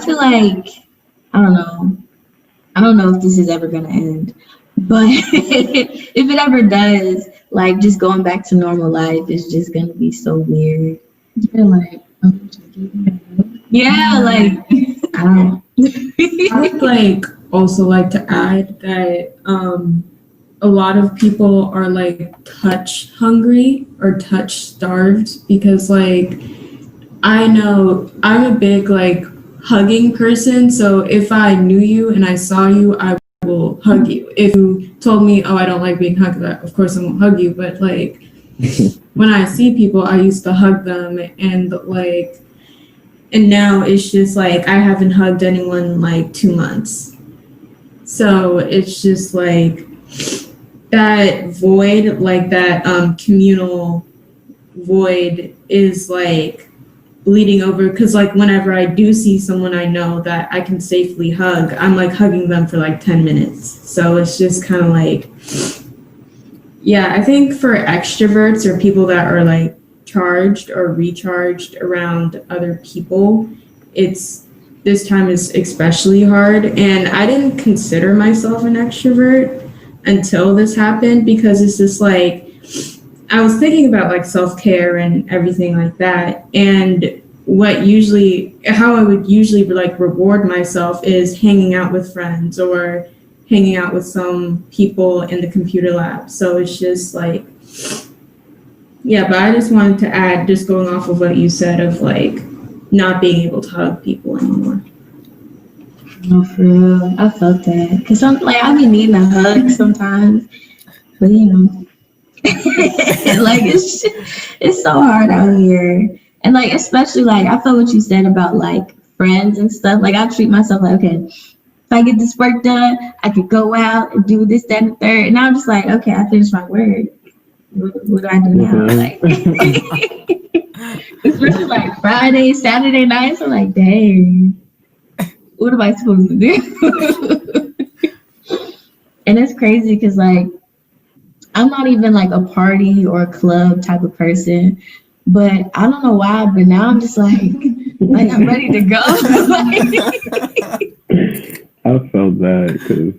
Speaker 1: feel like, I don't know. I don't know if this is ever gonna end, but if it ever does, like just going back to normal life is just gonna be so weird.
Speaker 2: Yeah, like,
Speaker 1: Yeah, like I don't.
Speaker 5: I would like also like to add that a lot of people are like touch hungry or touch starved because like I know I'm a big like hugging person, so if I knew you and I saw you, I will hug you. If you told me, oh, I don't like being hugged, of course I won't hug you, but like when I see people, I used to hug them and now it's just like I haven't hugged anyone in like 2 months. So it's just like that void, like that communal void is like bleeding over because like whenever I do see someone I know that I can safely hug, I'm like hugging them for like 10 minutes. So it's just kind of like, yeah, I think for extroverts or people that are like charged or recharged around other people, this time is especially hard. And I didn't consider myself an extrovert until this happened because it's just like I was thinking about like self-care and everything like that. And how I would usually like reward myself is hanging out with friends or hanging out with some people in the computer lab. So it's just like, yeah, but I just wanted to add, just going off of what you said of like not being able to hug people anymore.
Speaker 1: No, for real. I felt that. Cause I be needing a hug sometimes, but like it's so hard out here. And like, especially like, I felt what you said about like friends and stuff. Like I treat myself like, okay, if I get this work done, I could go out and do this, that, and the third. And I'm just like, okay, I finished my work. What do I do now? Like, especially like Friday, Saturday nights. I'm like, dang, what am I supposed to do? And it's crazy because like I'm not even like a party or a club type of person, but I don't know why. But now I'm just like I'm ready to go.
Speaker 4: I felt that because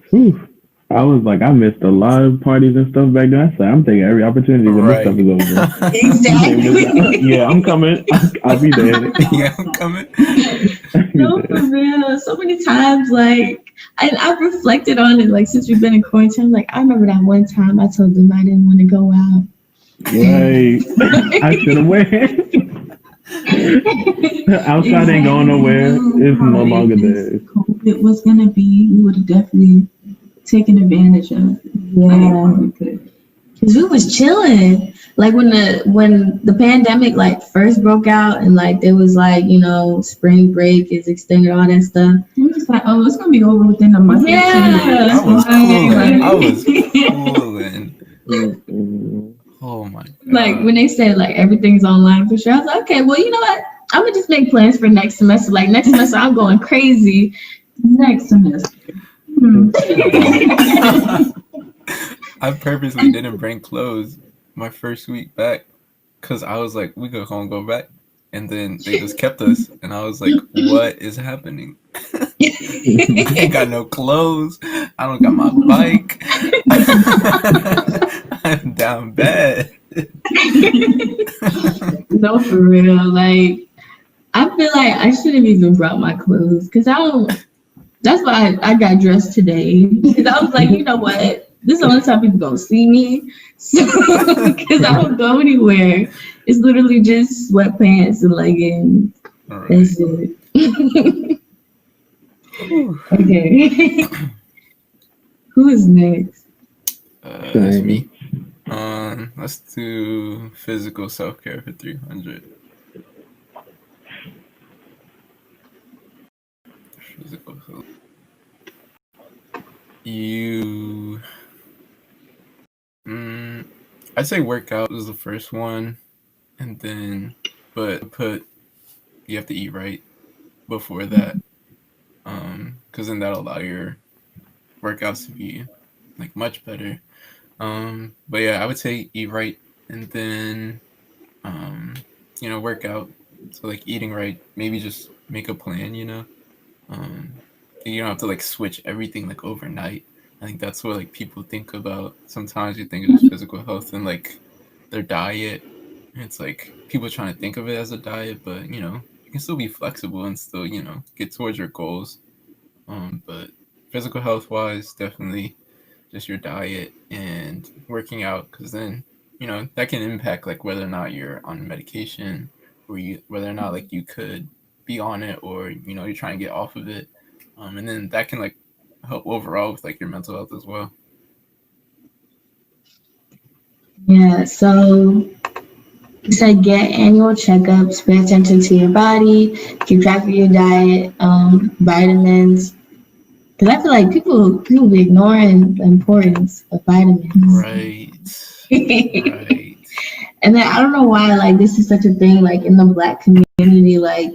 Speaker 4: I was like, I missed a lot of parties and stuff back then. I said, I'm taking every opportunity when this stuff is over.
Speaker 1: Exactly.
Speaker 4: Yeah, I'm coming. I'll be there.
Speaker 3: Yeah, I'm coming.
Speaker 1: No, for real. So many times, like, I've reflected on it, like, since we've been in quarantine. Like, I remember that one time I told them I didn't want to go out.
Speaker 4: Right. I should have went. Outside ain't going nowhere. It's no longer there.
Speaker 2: COVID was gonna be, we would have definitely taken advantage of it.
Speaker 1: Yeah. Cause we was chilling. Like when the pandemic like first broke out and like there was like, spring break is extended, all that stuff.
Speaker 2: We were just like, oh, it's gonna be over within a month.
Speaker 1: Yeah.
Speaker 3: I was cooling. I was cooling. Oh my god.
Speaker 1: Like when they said like everything's online for sure, I was like, okay, well, you know what? I'm gonna just make plans for next semester. Like next semester I'm going crazy.
Speaker 2: Next semester.
Speaker 3: I purposely didn't bring clothes my first week back because I was like, we could go back. And then they just kept us. And I was like, what is happening? I ain't got no clothes. I don't got my bike. I'm down bad.
Speaker 1: No, for real. Like, I feel like I should have even brought my clothes because that's why I got dressed today. Because I was like, you know what? This is the only time people gonna see me. So, because I don't go anywhere. It's literally just sweatpants and leggings.
Speaker 3: Right.
Speaker 1: That's it. Okay. Who is next?
Speaker 3: It's me. Let's do physical self-care for 300. Physical. You. I'd say workout is the first one, and then, but you have to eat right before that, because then that'll allow your workouts to be like much better. But yeah, I would say eat right, and then, um, work out. So like eating right, maybe just make a plan. You don't have to like switch everything like overnight. I think that's what like people think about. Sometimes you think of just physical health and like their diet. And it's like people trying to think of it as a diet, but you can still be flexible and still get towards your goals. But physical health wise, definitely just your diet and working out, because then that can impact like whether or not you're on medication, or whether or not like you could be on it, or you're trying to get off of it, and then that can like help overall with like your mental health as well.
Speaker 1: Yeah, so you said get annual checkups, pay attention to your body, keep track of your diet, vitamins. Because I feel like people be ignoring the importance of vitamins.
Speaker 3: Right. Right.
Speaker 1: And then I don't know why like this is such a thing like in the Black community, like,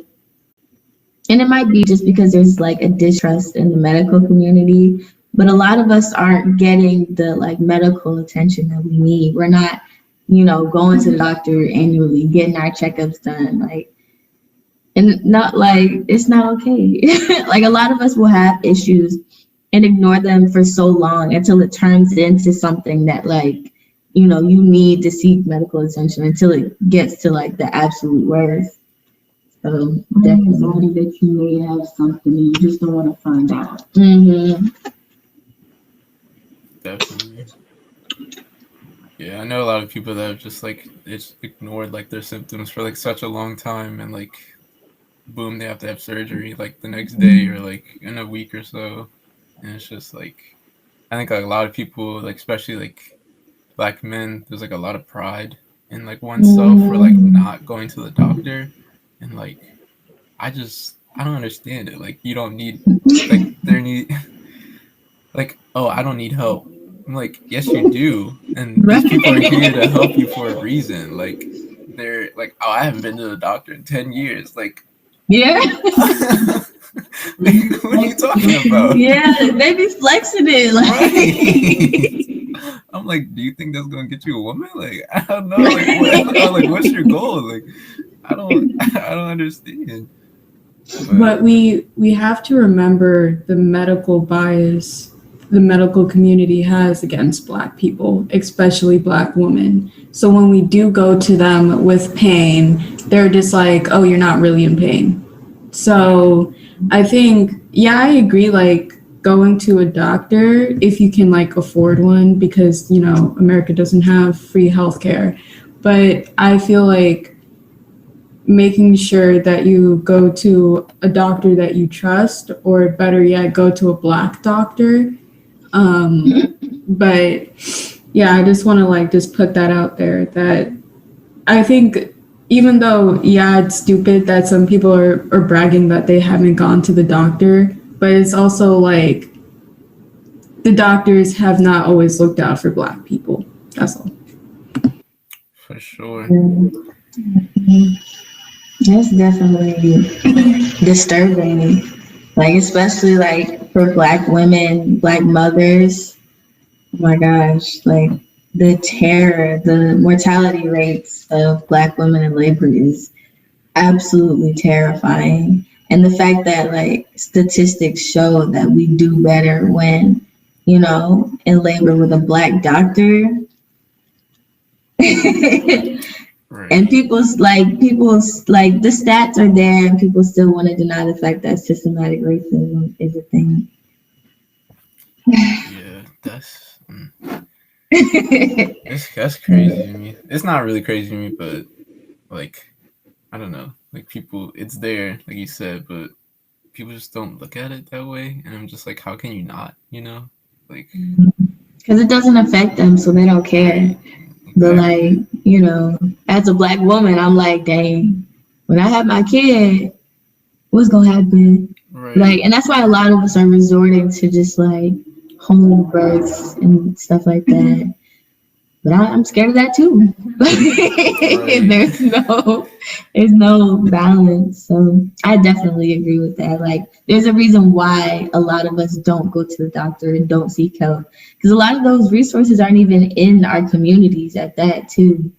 Speaker 1: and it might be just because there's like a distrust in the medical community, but a lot of us aren't getting the like medical attention that we need. We're not, going to the doctor annually, getting our checkups done, like, and not like it's not okay. Like a lot of us will have issues and ignore them for so long until it turns into something that like, you need to seek medical attention until it gets to like the absolute worst. So
Speaker 2: Definitely that you may have something and you just don't want to find out.
Speaker 3: Definitely. Yeah, I know a lot of people that have just like it's ignored like their symptoms for like such a long time, and like boom, they have to have surgery like the next day or like in a week or so. And it's just like, I think like a lot of people, like especially like Black men, there's like a lot of pride in like oneself for like not going to the doctor. And like I don't understand it. Like you don't need, like there need like, oh, I don't need help. I'm like, yes you do, and these people are here to help you for a reason. Like they're like, oh, I haven't been to the doctor in 10 years. Like,
Speaker 1: yeah.
Speaker 3: like, what are you talking about?
Speaker 1: Yeah, they be flexing it. Like.
Speaker 3: Right. I'm like, do you think that's gonna get you a woman? Like, I don't know. Like, what's your goal? Like, I don't understand.
Speaker 5: But we have to remember the medical bias the medical community has against Black people, especially Black women. So when we do go to them with pain, they're just like, oh, you're not really in pain. So I think, yeah, I agree, like going to a doctor if you can like afford one, because, America doesn't have free healthcare. But I feel like making sure that you go to a doctor that you trust, or better yet, go to a Black doctor. But yeah, I just want to like just put that out there, that I think even though, yeah, it's stupid that some people are bragging that they haven't gone to the doctor, but it's also like the doctors have not always looked out for Black people. That's all.
Speaker 3: For sure.
Speaker 1: That's definitely disturbing. Like, especially like for Black women, Black mothers. Oh my gosh, like the terror, the mortality rates of Black women in labor is absolutely terrifying. And the fact that like statistics show that we do better when, in labor with a Black doctor.
Speaker 3: Right.
Speaker 1: And people's like the stats are there, and people still want to deny the fact that systematic racism is a thing.
Speaker 3: Yeah, that's crazy to me. It's not really crazy to me, but like I don't know, like people, it's there, like you said, but people just don't look at it that way, and I'm just like, how can you not? Like,
Speaker 1: Because it doesn't affect them, so they don't care. But like, as a Black woman, I'm like, dang, when I have my kid, what's gonna happen?
Speaker 3: Right.
Speaker 1: Like, and that's why a lot of us are resorting to just like home births and stuff like that. But I'm scared of that too.
Speaker 3: Right.
Speaker 1: There's no balance. So I definitely agree with that. Like, there's a reason why a lot of us don't go to the doctor and don't seek help, because a lot of those resources aren't even in our communities at that too,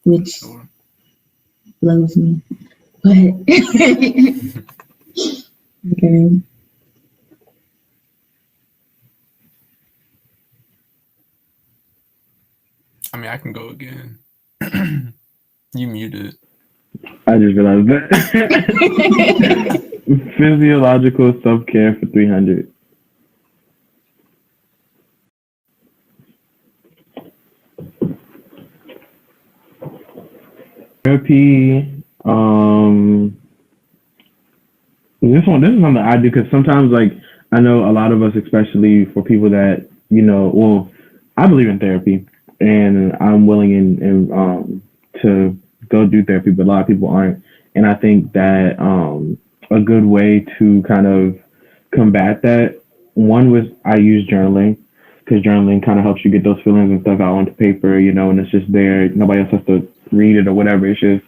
Speaker 1: which
Speaker 3: Sure.
Speaker 1: blows me. But okay.
Speaker 3: I mean, I can go again. You muted.
Speaker 4: I just realized that. Physiological self-care for 300. Therapy. This is something I do because sometimes, like, I know a lot of us, especially for people that well, I believe in therapy and I'm willing and to go do therapy, but a lot of people aren't. And I think that a good way to kind of combat that, one was I use journaling, because journaling kind of helps you get those feelings and stuff out onto paper, and it's just there. Nobody else has to read it or whatever. It's just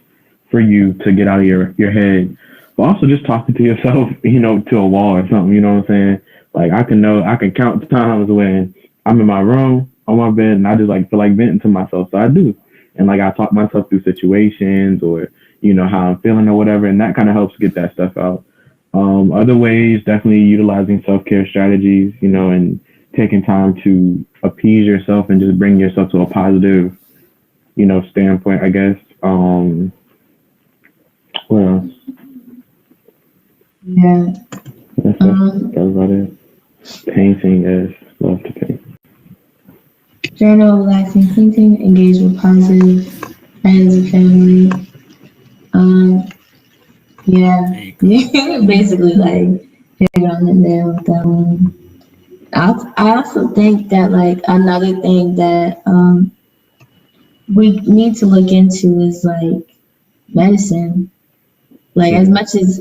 Speaker 4: for you to get out of your head. But also just talking to yourself, to a wall or something, you know what I'm saying? Like I can count times when I'm in my room on my bed and I just like feel like venting to myself. So I do. And like I talk myself through situations or, how I'm feeling or whatever, and that kind of helps get that stuff out. Other ways, definitely utilizing self-care strategies, and taking time to appease yourself and just bring yourself to a positive, standpoint, I guess. What else?
Speaker 1: Yeah.
Speaker 4: That's about it. Painting, yes. Love to paint.
Speaker 1: Journal, relaxing, painting, engage with positive friends and family. Yeah, basically like hit it on the nail with that one. I also think that like another thing that we need to look into is like medicine. Like as much as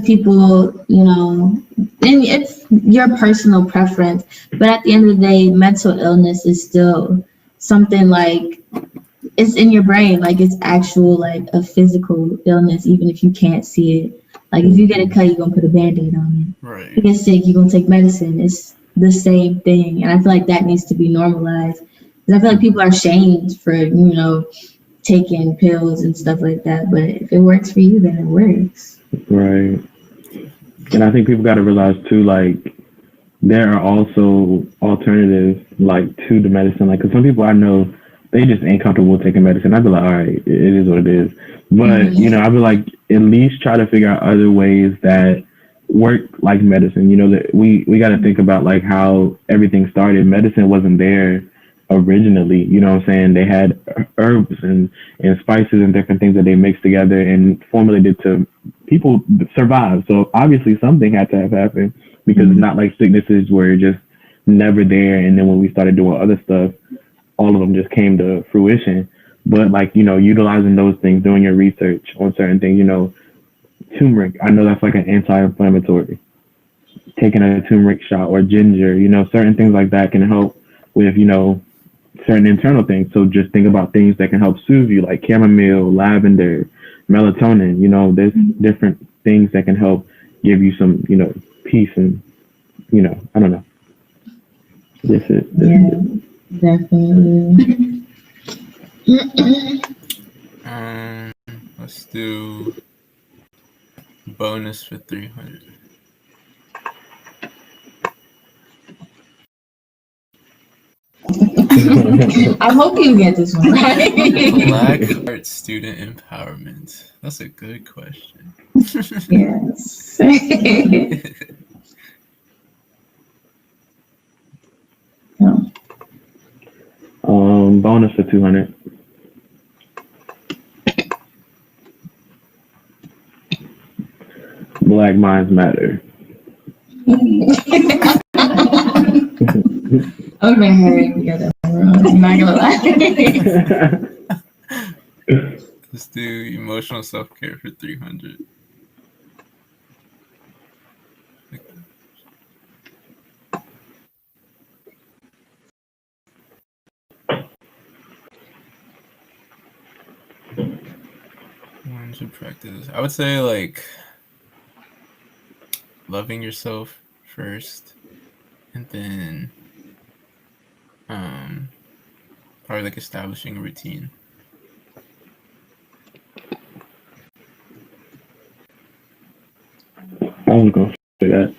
Speaker 1: people, and it's your personal preference, but at the end of the day, mental illness is still something like it's in your brain, like it's actual like a physical illness, even if you can't see it. Like if you get a cut, you're gonna put a band-aid on it.
Speaker 3: Right.
Speaker 1: If you get sick, you're gonna take medicine. It's the same thing. And I feel like that needs to be normalized. Because I feel like people are shamed for, taking pills and stuff like that. But if it works for you, then it works.
Speaker 4: Right. And I think people got to realize too, like, there are also alternatives, like, to the medicine. Like, because some people I know, they just ain't comfortable taking medicine. I'd be like, all right, it is what it is. But, I'd be like, at least try to figure out other ways that work like medicine. That we got to think about, like, how everything started. Medicine wasn't there originally, you know what I'm saying? They had herbs and spices and different things that they mixed together and formulated to people survive. So obviously something had to have happened, because it's not like sicknesses were just never there. And then when we started doing other stuff, all of them just came to fruition. But like, utilizing those things, doing your research on certain things, turmeric, I know that's like an anti-inflammatory. Taking a turmeric shot or ginger, certain things like that can help with, certain internal things. So just think about things that can help soothe you, like chamomile, lavender, melatonin. There's different things that can help give you some, peace and, I don't know.
Speaker 1: Definitely.
Speaker 3: Let's do bonus for 300.
Speaker 1: I hope you get this one right.
Speaker 3: Black Heart Student Empowerment. That's a good question.
Speaker 1: Yes.
Speaker 4: Bonus for 200. Black Minds Matter.
Speaker 1: Okay, you got that one wrong.
Speaker 2: I'm not gonna lie.
Speaker 3: Let's do emotional self care for 300. One should practice. I would say like loving yourself first, and then probably like establishing a routine.
Speaker 4: I was gonna say that.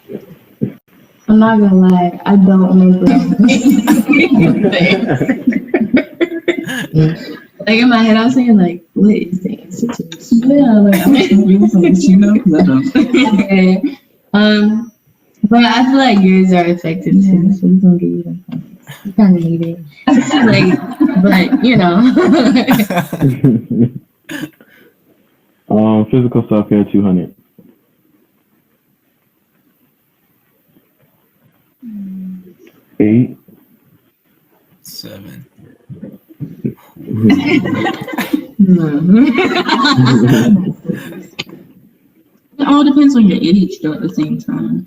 Speaker 2: I'm not gonna lie, I don't remember. Like in my head, I was saying like, what is the institute? Yeah, like I'm reading some you know, because I don't. Okay. But I feel like yours are effective too, so we're gonna give you them points. You kind of need it, like, but you know.
Speaker 4: Physical self care 200. Eight.
Speaker 3: 7.
Speaker 2: It all depends on your age, though. At the same time.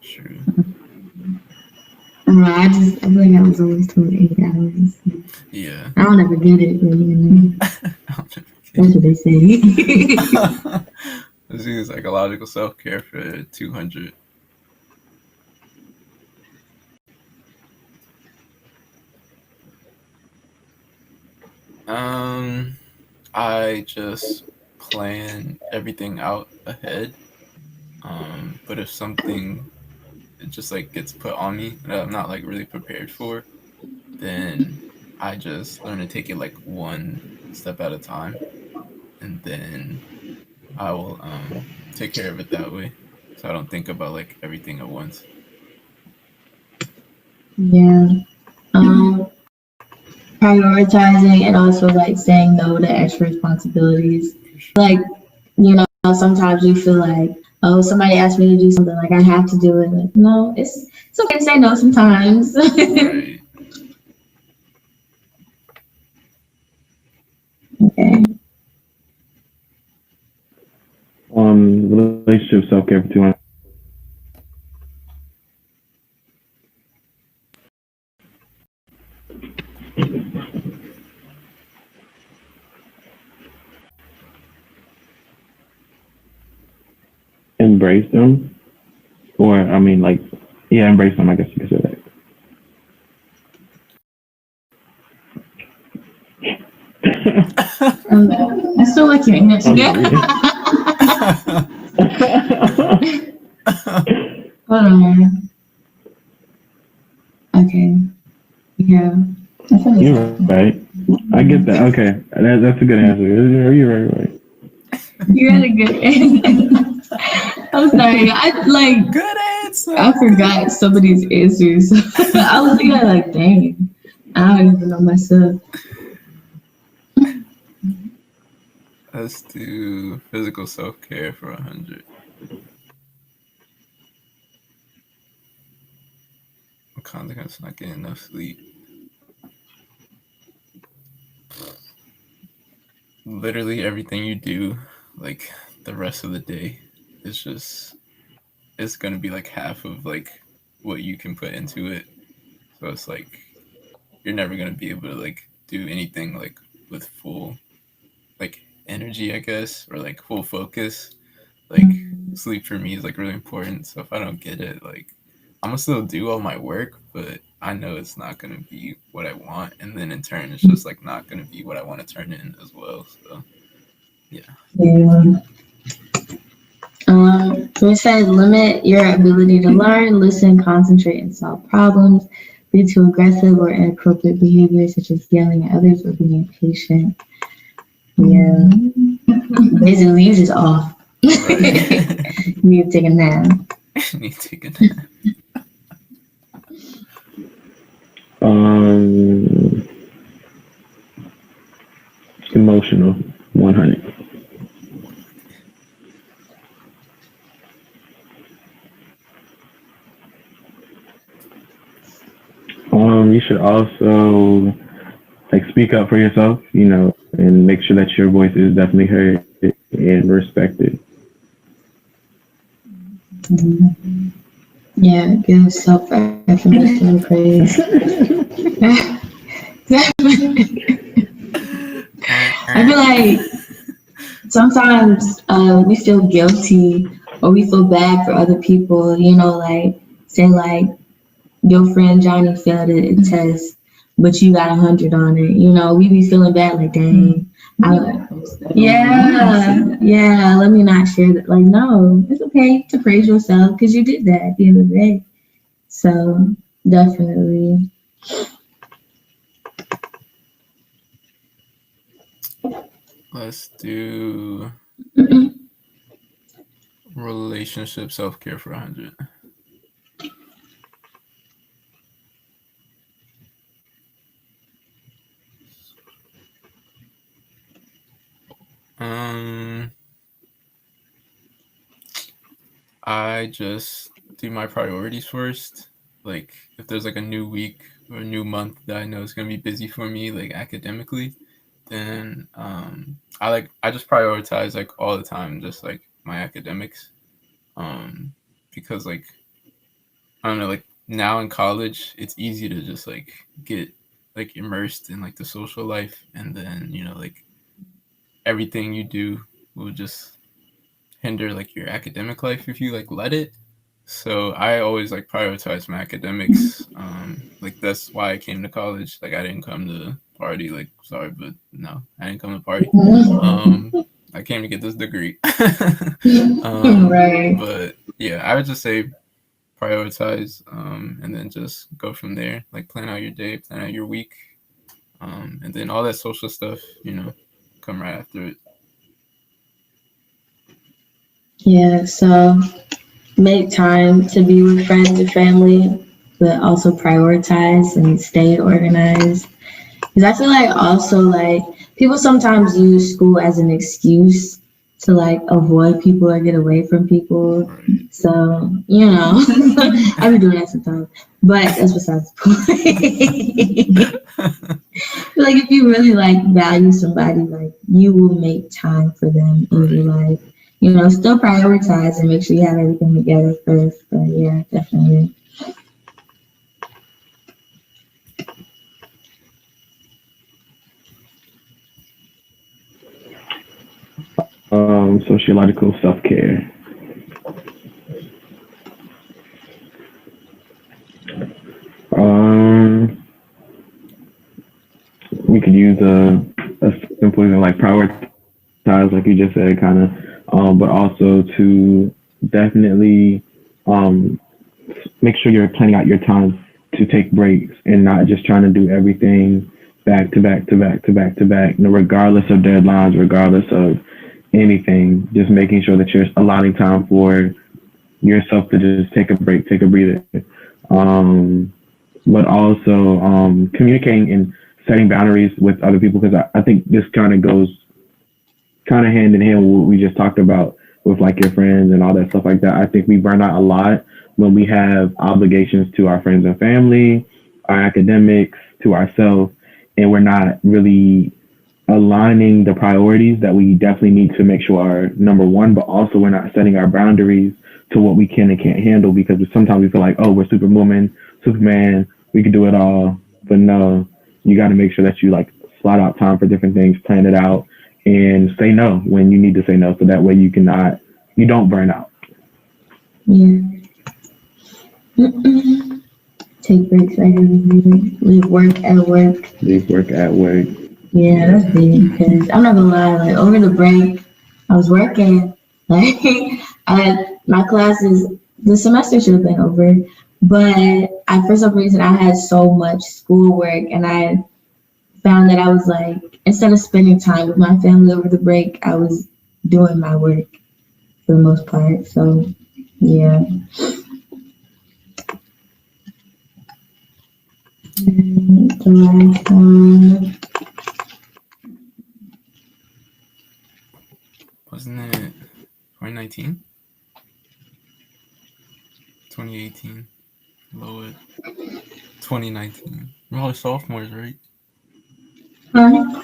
Speaker 3: True.
Speaker 1: I feel like I was always told 8 hours.
Speaker 3: Yeah.
Speaker 1: I don't ever get it, but you know, that's what they say.
Speaker 3: Let's do psychological self care for 200. I just plan everything out ahead. But if something it just like gets put on me that I'm not like really prepared for, then I just learn to take it like one step at a time, and then I will take care of it that way. So I don't think about like everything at once.
Speaker 1: Yeah. Prioritizing and also like saying no to extra responsibilities. Like, you know, sometimes you feel like, oh, somebody asked me to do something, like I have to do it. Like, no, it's okay to say no sometimes.
Speaker 3: Right.
Speaker 1: Okay.
Speaker 4: Relationship self care for 200. Embrace them, or I mean, like, yeah, embrace them. I guess you could say that.
Speaker 2: I still like your answer. Hold on. Okay. Yeah.
Speaker 4: You're right. I get that. Okay, that's a good answer. You're right.
Speaker 1: You had a good answer. I'm sorry.
Speaker 3: Good answer.
Speaker 1: I forgot some of these answers. I was thinking like, dang, I don't even know myself.
Speaker 3: Let's do physical self care for 100. I'm kind of not getting enough sleep. Literally everything you do, like the rest of the day, is just it's gonna be like half of like what you can put into it. So it's like you're never gonna be able to like do anything like with full like energy, I guess, or like full focus. Like sleep for me is like really important. So if I don't get it, like I'm gonna still do all my work, but I know it's not gonna be what I want, and then in turn, it's just like not gonna be what I want to turn in as well. So yeah.
Speaker 1: Yeah. So it says limit your ability to learn, listen, concentrate, and solve problems. Due to aggressive or inappropriate behavior, such as yelling at others or being impatient. Yeah. Basically, you just off.
Speaker 3: Right.
Speaker 1: You need to take a nap.
Speaker 3: Need to take a nap.
Speaker 4: Emotional 100. you should also like speak up for yourself, and make sure that your voice is definitely heard and respected.
Speaker 1: Yeah, give self-affirmation and praise. I feel like sometimes we feel guilty or we feel bad for other people, like say like your friend Johnny failed a test, but you got 100 on it. We be feeling bad like, dang. Yeah. Let me not share that. Like, no, it's okay to praise yourself because you did that at the end of the day. So definitely.
Speaker 3: Let's do relationship self-care for 100. Um, I just do my priorities first. Like if there's like a new week or a new month that I know is gonna be busy for me, like academically, then I just prioritize like all the time, just like my academics. Um, because like I don't know, like now in college, it's easy to just like get like immersed in like the social life, and then like everything you do will just hinder like your academic life if you like let it. So I always like prioritize my academics. Like that's why I came to college. Like I didn't come to party. Like sorry, but no, I didn't come to party. I came to get this degree.
Speaker 1: Right.
Speaker 3: But yeah, I would just say prioritize, and then just go from there. Like plan out your day, plan out your week, and then all that social stuff, come right after it.
Speaker 1: Yeah, so make time to be with friends and family, but also prioritize and stay organized. Because I feel like also like people sometimes use school as an excuse to like avoid people or get away from people.
Speaker 3: Right.
Speaker 1: So, I be doing that sometimes. But that's besides the point. Like if you really like value somebody, like you will make time for them in your
Speaker 3: Right.
Speaker 1: life. Still prioritize and make sure you have everything together first. But yeah, definitely.
Speaker 4: Sociological self care. Um, we could use a simple thing like prioritize, like you just said, kind of, but also to definitely um, make sure you're planning out your time to take breaks and not just trying to do everything back to back to back to back to back, regardless of deadlines, regardless of anything, just making sure that you're allotting time for yourself to just take a break, take a breather. Um, but also communicating and setting boundaries with other people because I think this kind of goes kind of hand in hand with what we just talked about with like your friends and all that stuff like that. I think we burn out a lot when we have obligations to our friends and family, our academics, to ourselves, and we're not really aligning the priorities that we definitely need to make sure are number one, but also we're not setting our boundaries to what we can and can't handle because sometimes we feel like, oh, we're Superwoman, Superman, we can do it all. But no, you got to make sure that you like slot out time for different things, plan it out, and say no when you need to say no, so that way you don't burn out.
Speaker 1: Yeah. Take breaks regularly. Leave work at work.
Speaker 4: Leave work at work.
Speaker 1: Yeah, that's big because I'm not gonna lie. Like over the break, I was working. Like my classes, the semester should have been over, but for some reason I had so much schoolwork, and I found that I was like instead of spending time with my family over the break, I was doing my work for the most part. So yeah. The last one.
Speaker 3: Wasn't it 2019? 2018? Low it. 2019. We're all sophomores, right?
Speaker 1: Huh?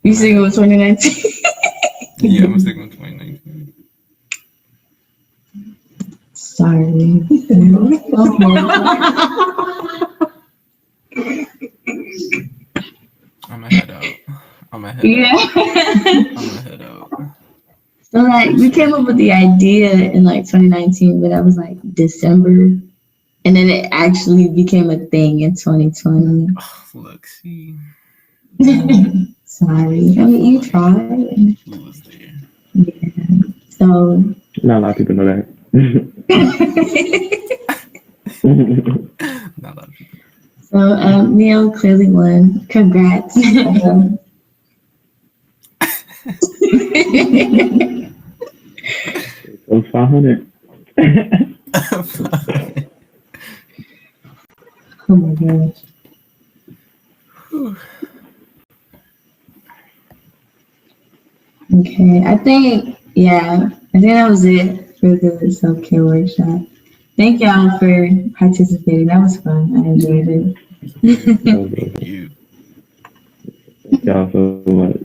Speaker 1: You singing with 2019?
Speaker 3: Yeah, I'm sticking with 2019.
Speaker 2: Sorry.
Speaker 3: I'm gonna head out. I'm gonna head
Speaker 1: Yeah.
Speaker 3: out. I'm gonna head out.
Speaker 1: So like we came up with the idea in like 2019, but that was like December, and then it actually became a thing in 2020.
Speaker 3: Look, see,
Speaker 1: Sorry, I mean you tried.
Speaker 3: who was there?
Speaker 1: Yeah. So.
Speaker 4: Not a lot of people know that.
Speaker 3: Not a lot of people.
Speaker 1: So Neil clearly won. Congrats.
Speaker 4: It was 500.
Speaker 1: Oh my gosh. Okay, I think that was it for the self-care workshop. Thank y'all for participating. That was fun. I enjoyed it.
Speaker 3: Thank you.
Speaker 4: Thank y'all so much.